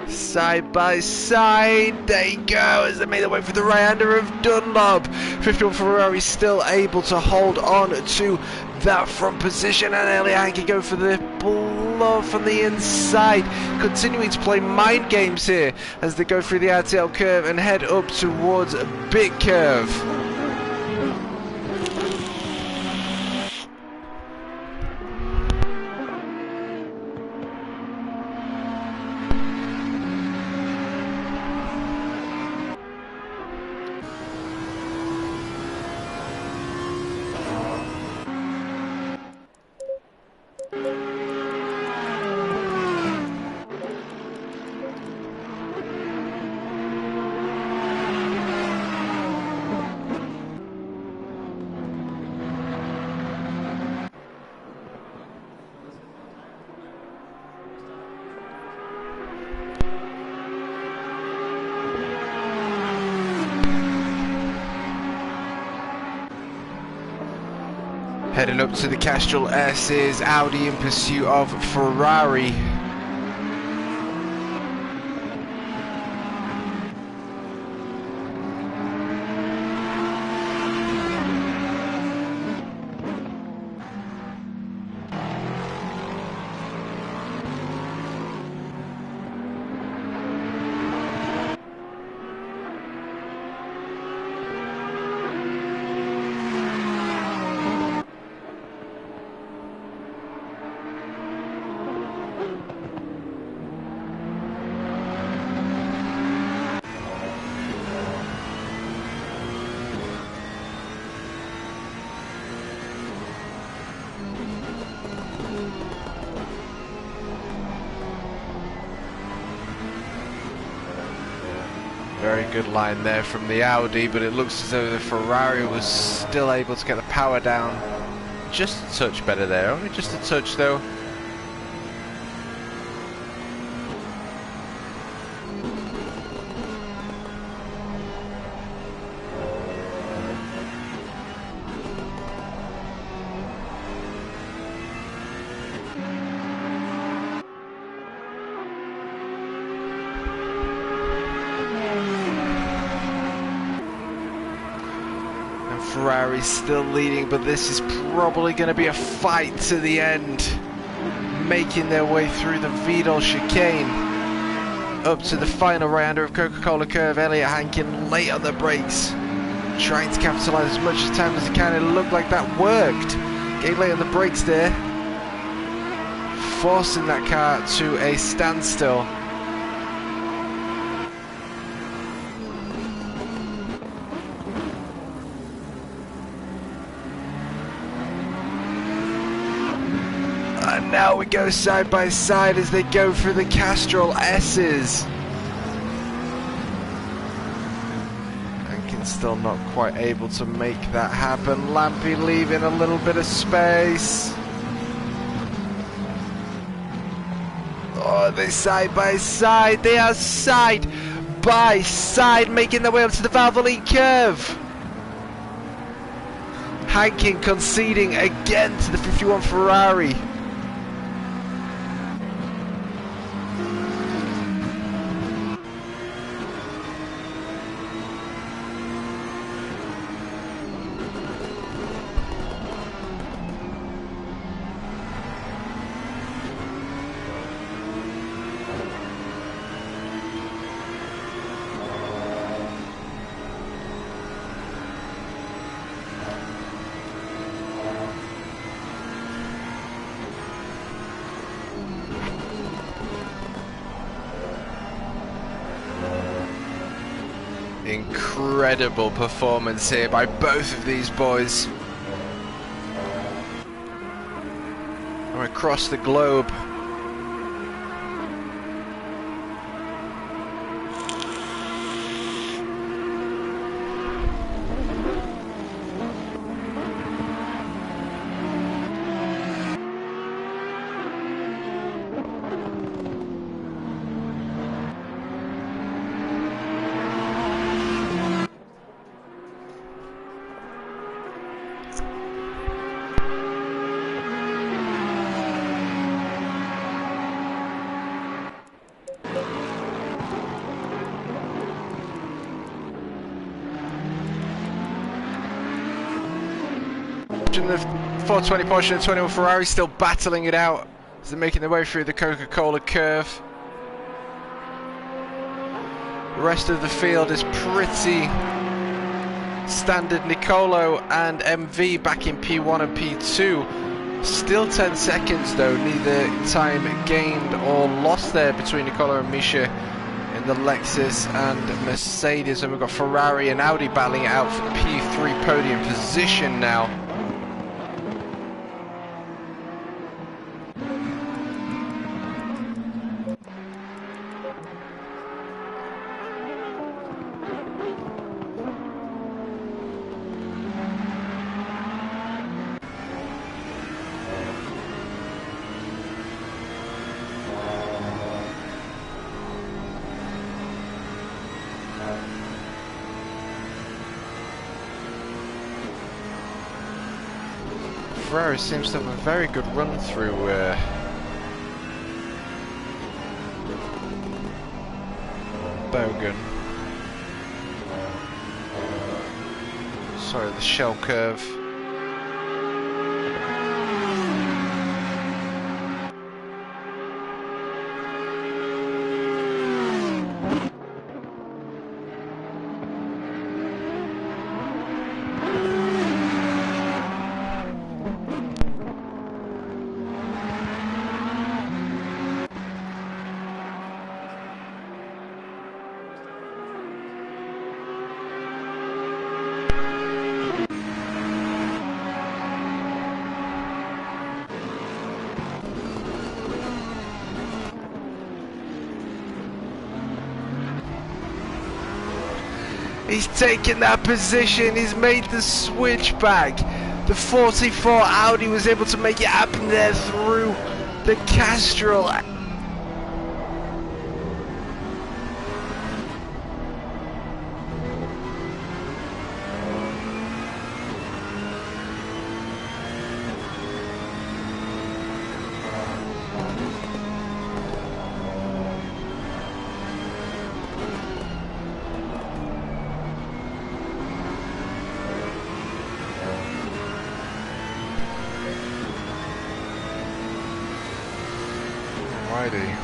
Side by side, there you go, as they made their way for the right-hander of Dunlop. 51 Ferrari still able to hold on to that front position, and Elian can go for the blow from the inside, continuing to play mind games here as they go through the RTL curve and head up towards a big curve. Heading up to the Castrol S's, Audi in pursuit of Ferrari. good line there from the Audi, but it looks as though the Ferrari was still able to get the power down just a touch better there, only just a touch though. Ferrari's still leading, but this is probably going to be a fight to the end. Making their way through the Vidal chicane up to the final right-hander of Coca-Cola curve. Elliot Hankin late on the brakes, trying to capitalize as much time as he can. It looked like that worked. Getting late on the brakes there, forcing that car to a standstill. Now we go side by side as they go through the Castrol S's. Hankin's still not quite able to make that happen. Lampy leaving a little bit of space. Oh, they're side by side. They are side by side, making their way up to the Valvoline curve. Hankin conceding again to the 51 Ferrari. Incredible performance here by both of these boys from across the globe. The 420 Porsche and 21 Ferrari still battling it out as they're making their way through the Coca-Cola curve. The rest of the field is pretty standard. Nicolo and MV back in P1 and P2. Still 10 seconds though, neither time gained or lost there between Nicolo and Misha in the Lexus and Mercedes. And we've got Ferrari and Audi battling it out for P3 podium position now. Ferrari seems to have a very good run through Bogan. Sorry, the shell curve. He's taken that position. He's made the switch back. The 44 Audi was able to make it happen there through the Castrol. Alrighty.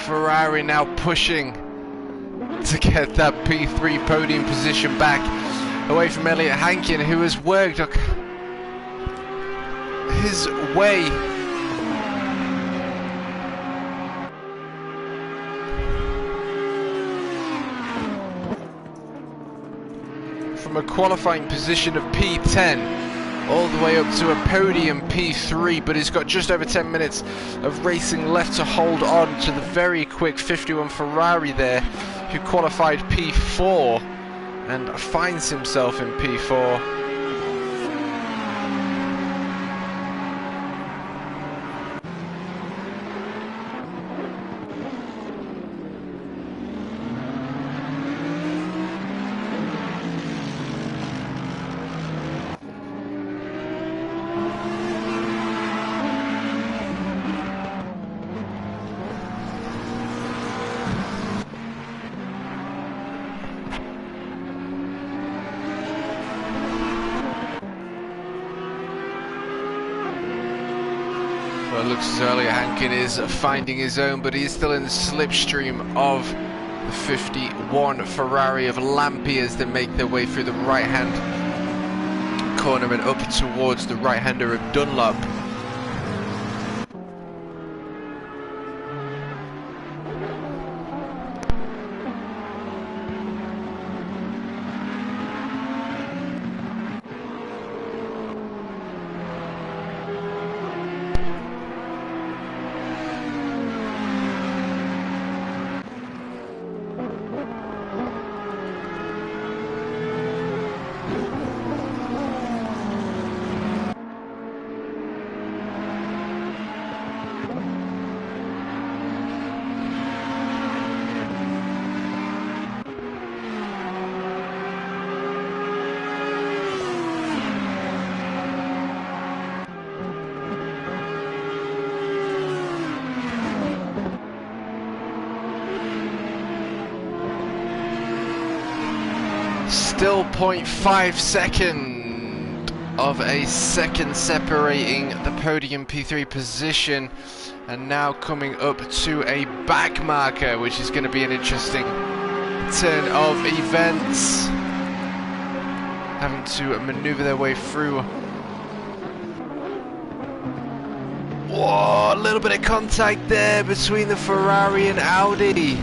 Ferrari now pushing to get that P3 podium position back away from Elliot Hankin, who has worked his way from a qualifying position of P10 all the way up to a podium P3, but he's got just over 10 minutes of racing left to hold on to the very quick 51 Ferrari there, who qualified P4 and finds himself in P4. Well, it looks as though Elliot Hankin is finding his own, but he is still in the slipstream of the 51 Ferrari of Lampi as they make their way through the right-hand corner and up towards the right-hander of Dunlop. Still 0.5 second of a second separating the podium P3 position, and now coming up to a back marker, which is going to be an interesting turn of events, having to maneuver their way through. Whoa, a little bit of contact there between the Ferrari and Audi.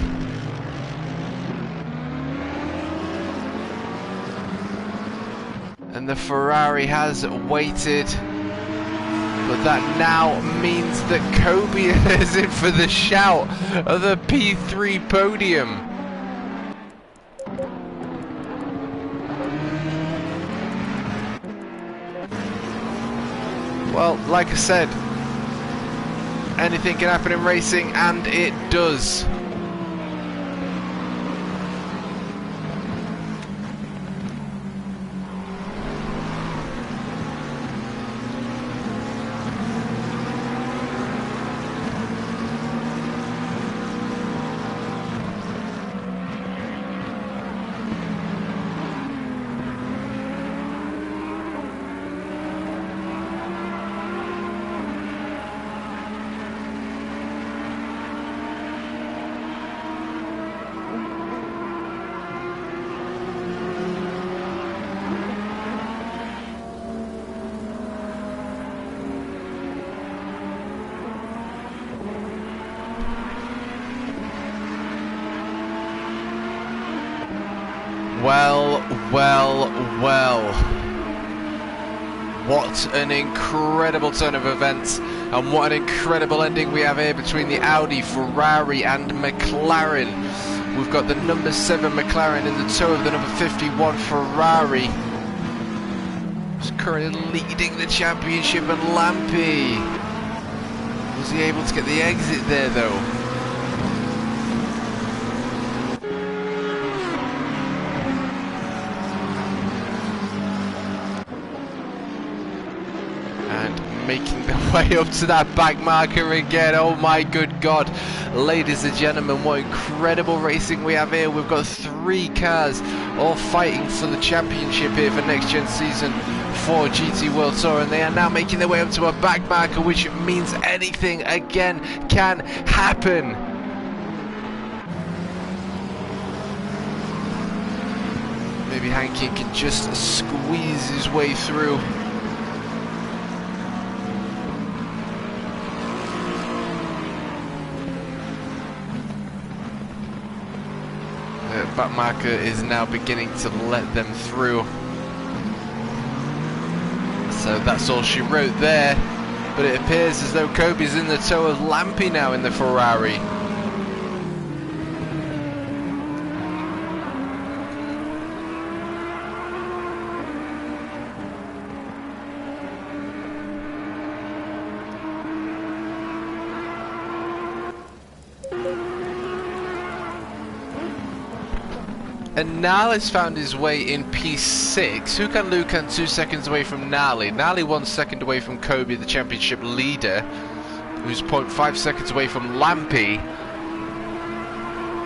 And the Ferrari has waited, but that now means that Kobe is in for the shout of the P3 podium. Well, like I said, anything can happen in racing, and it does. well, well. What an incredible turn of events, and what an incredible ending we have here between the Audi, Ferrari and McLaren. We've got the number 7 McLaren in the tow of the number 51 Ferrari. He's currently leading the championship, and Lampy, was he able to get the exit there though? Making their way up to that back marker again. Oh my good god, ladies and gentlemen, what incredible racing we have here. We've got 3 cars all fighting for the championship here for Next Gen Season 4 GT World Tour, and they are now making their way up to a back marker, which means anything again can happen. Maybe Hankin can just squeeze his way through. Back marker is now beginning to let them through. So that's all she wrote there. But it appears as though Kobe's in the tow of Lampy now in the Ferrari. And Nali's found his way in P6. Hukan Lukan 2 seconds away from Nali. Nali 1 second away from Kobe, the championship leader, who's 0.5 seconds away from Lampy.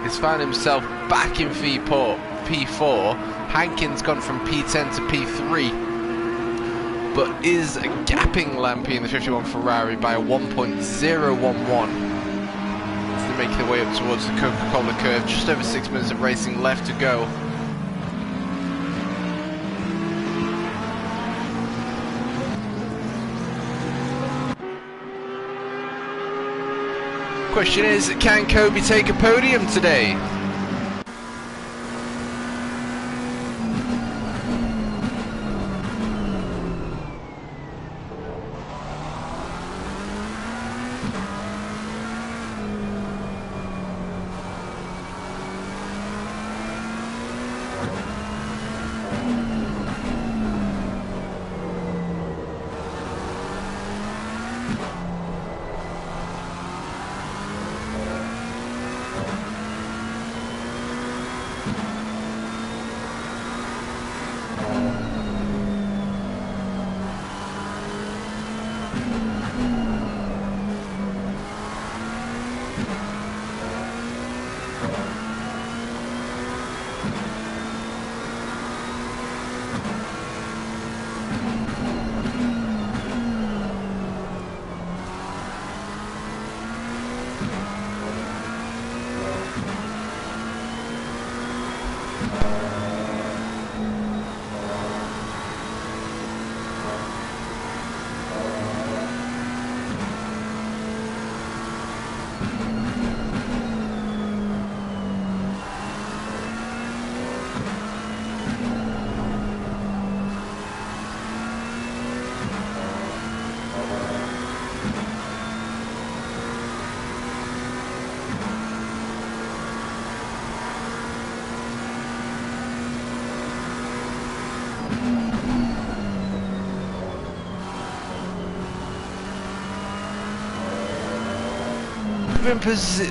He's found himself back in P4. Hankin's gone from P10 to P3, but is gapping Lampy in the 51 Ferrari by a 1.011. Make their way up towards the Coca-Cola curve. Just over 6 minutes of racing left to go. Question is, can Kobe take a podium today?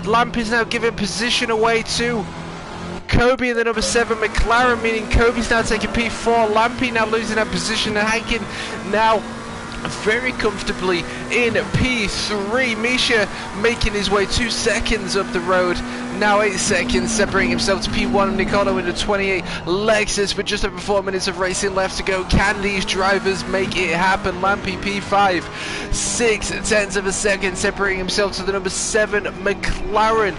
Lampy's now giving position away to Kobe in the number 7 McLaren, meaning Kobe's now taking P4. Lampy now losing that position, and Hankin now very comfortably in P3. Misha making his way 2 seconds up the road, now 8 seconds, separating himself to P1. Nicolo in the 28 Lexus with just over 4 minutes of racing left to go. Can these drivers make it happen? Lampy P5, 6/10 of a second, separating himself to the number 7 McLaren.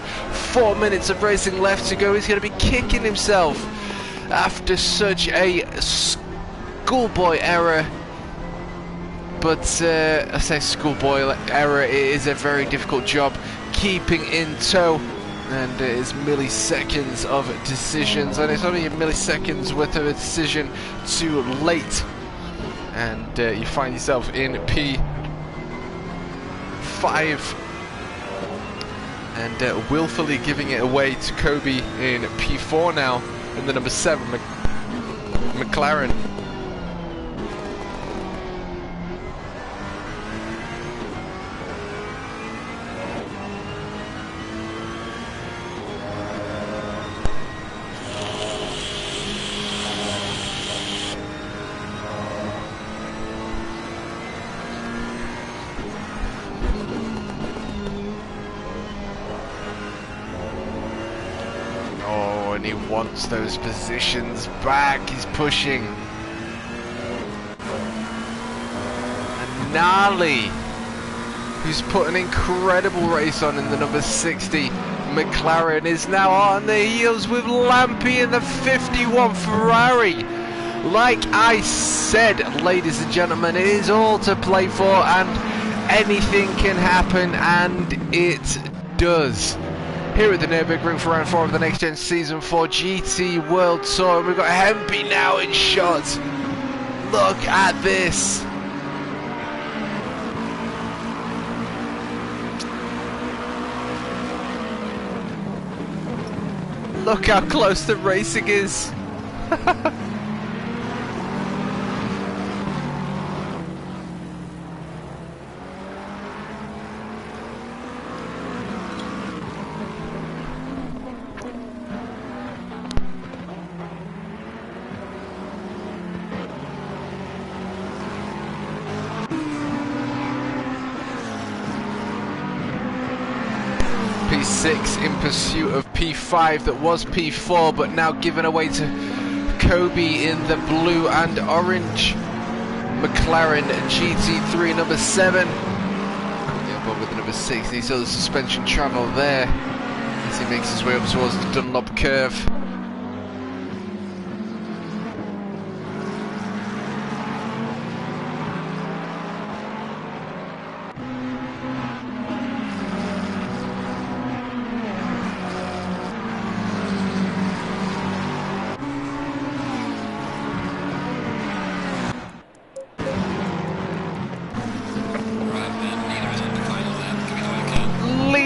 4 minutes of racing left to go. He's going to be kicking himself after such a schoolboy error. But I say schoolboy error, it is a very difficult job keeping in tow and it is milliseconds of decisions, and it's only a milliseconds worth of a decision too late, and you find yourself in P5, and willfully giving it away to Kobe in P4 now, in the number 7 McLaren. And he wants those positions back. He's pushing. And Nali, who's put an incredible race on in the number 60 McLaren, is now on the heels with Lampi in the 51 Ferrari. Like I said, ladies and gentlemen, it is all to play for, and anything can happen, and it does. Here at the Nürburgring for round 4 of the Next Gen Season 4 GT World Tour. We've got Hempy now in shot. Look at this. Look how close the racing is. P6 in pursuit of P5 that was P4, but now given away to Kobe in the blue and orange McLaren GT3 number 7. Yeah, but with the number 6, he saw the suspension travel there as he makes his way up towards the Dunlop curve.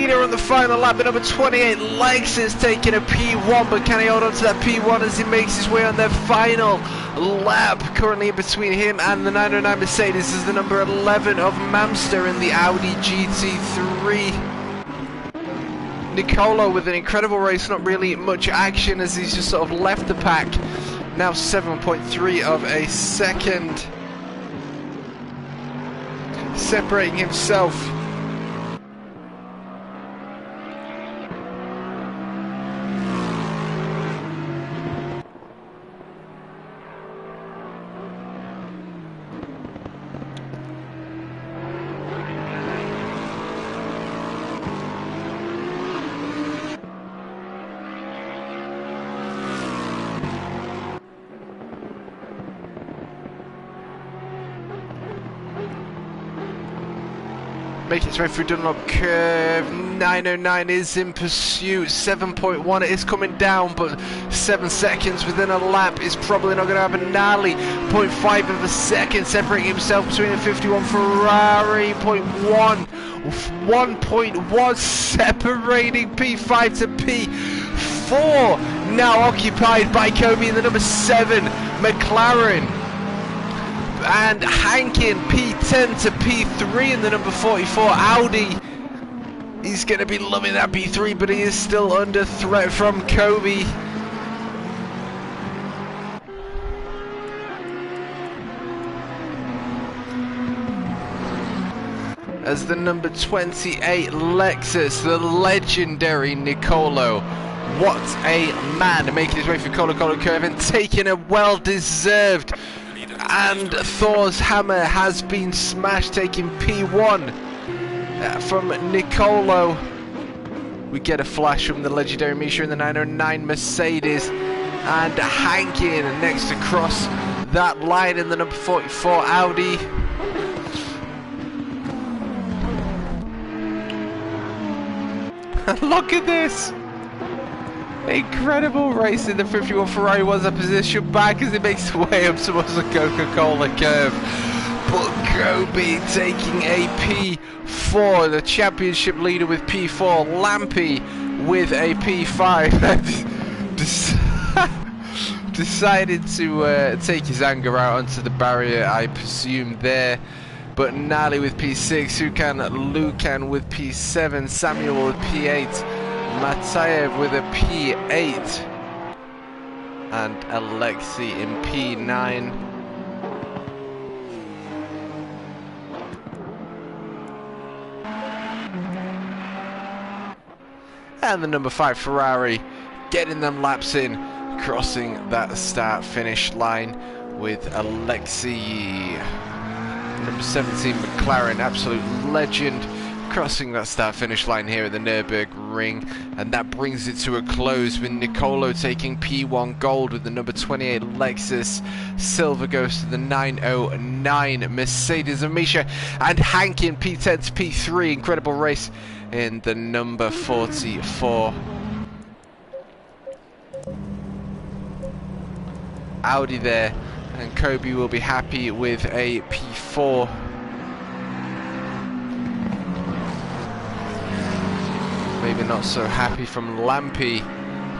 On the final lap, the number 28 Lexus taking a P1, but can he hold on to that P1 as he makes his way on their final lap? Currently in between him and the 909 Mercedes is the number 11 of Mamster in the Audi GT3. Nicolo with an incredible race, not really much action as he's just sort of left the pack. Now 7.3 of a second, separating himself . Making its way through Dunlop curve, 909 is in pursuit, 7.1 it is coming down, but 7 seconds within a lap is probably not going to happen. Nali, 0.5 of a second, separating himself between a 51 Ferrari, 0.1, 1.1 separating P5 to P4, now occupied by Kobe in the number 7 McLaren. And Hankin P10 to P3 in the number 44 Audi. He's going to be loving that P3, but he is still under threat from Kobe. As the number 28 Lexus, the legendary Nicolo. What a man, making his way through Colo curve and taking a well-deserved. And Thor's hammer has been smashed, taking P1 from Nicolo. We get a flash from the legendary Misha in the 909 Mercedes, and Hankin next to cross that line in the number 44 Audi. Look at this! Incredible race in the 51 Ferrari. Was a position back as it makes its way up towards the Coca-Cola curve. But Kobe taking a P4, the championship leader with P4, Lampy with a P5. Decided to take his anger out onto the barrier, I presume there. But Nali with P6, Lucan with P7, Samuel with P8, Matayev with a P8, and Alexei in P9. And the number 5 Ferrari getting them laps in, crossing that start-finish line with Alexei. Number 17 McLaren, absolute legend, crossing that start-finish line here at the Nürburgring. And that brings it to a close with Nicolo taking P1 gold with the number 28 Lexus. Silver goes to the 909 Mercedes of Misha. And Hank in P10 to P3. Incredible race in the number 44 Audi there, and Kobe will be happy with a P4. Maybe not so happy from Lampy,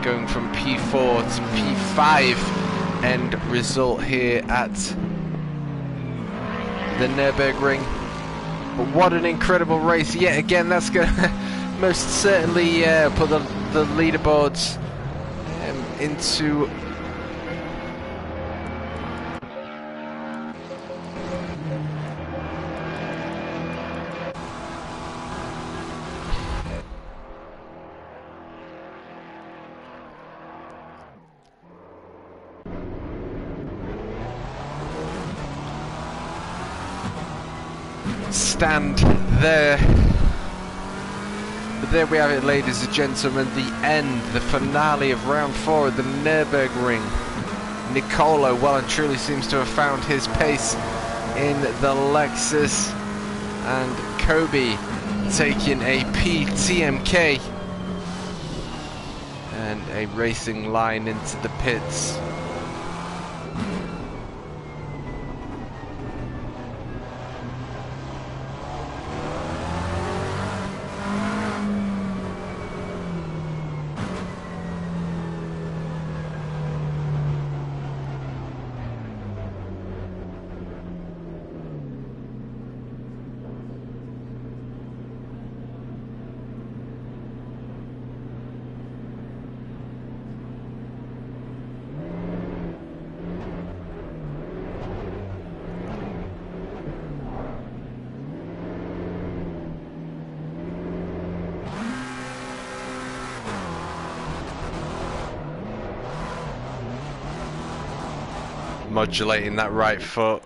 going from P4 to P5. End result here at the Nürburgring. But what an incredible race yet again. That's going to most certainly put the leaderboards into stand there. But there we have it, ladies and gentlemen, the end, the finale of round 4 of the Nürburgring. Nicolo well and truly seems to have found his pace in the Lexus, and Kobe taking a PTMK and a racing line into the pits. Modulating that right foot.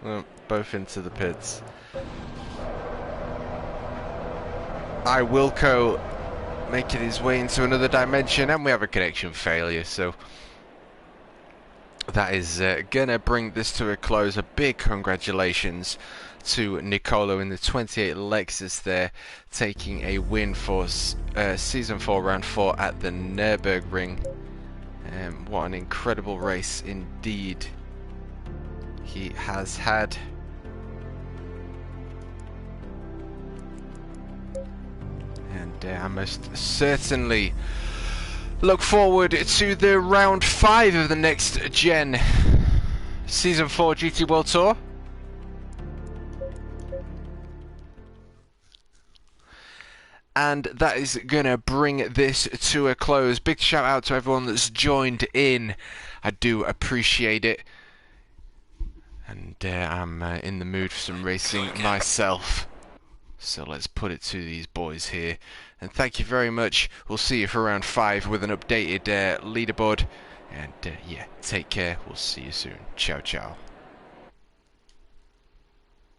Oh, both into the pits. Wilco making his way into another dimension, and we have a connection failure, so that is gonna bring this to a close. A big congratulations to Nicolo in the 28 Lexus there, taking a win for Season 4 Round 4 at the Nürburgring. What an incredible race indeed he has had. And I most certainly look forward to the Round 5 of the Next Gen Season 4 GT World Tour. And that is gonna bring this to a close. Big shout out to everyone that's joined in. I do appreciate it. And I'm in the mood for some racing myself. So let's put it to these boys here. And thank you very much. We'll see you for round 5 with an updated leaderboard. And yeah, take care. We'll see you soon. Ciao, ciao.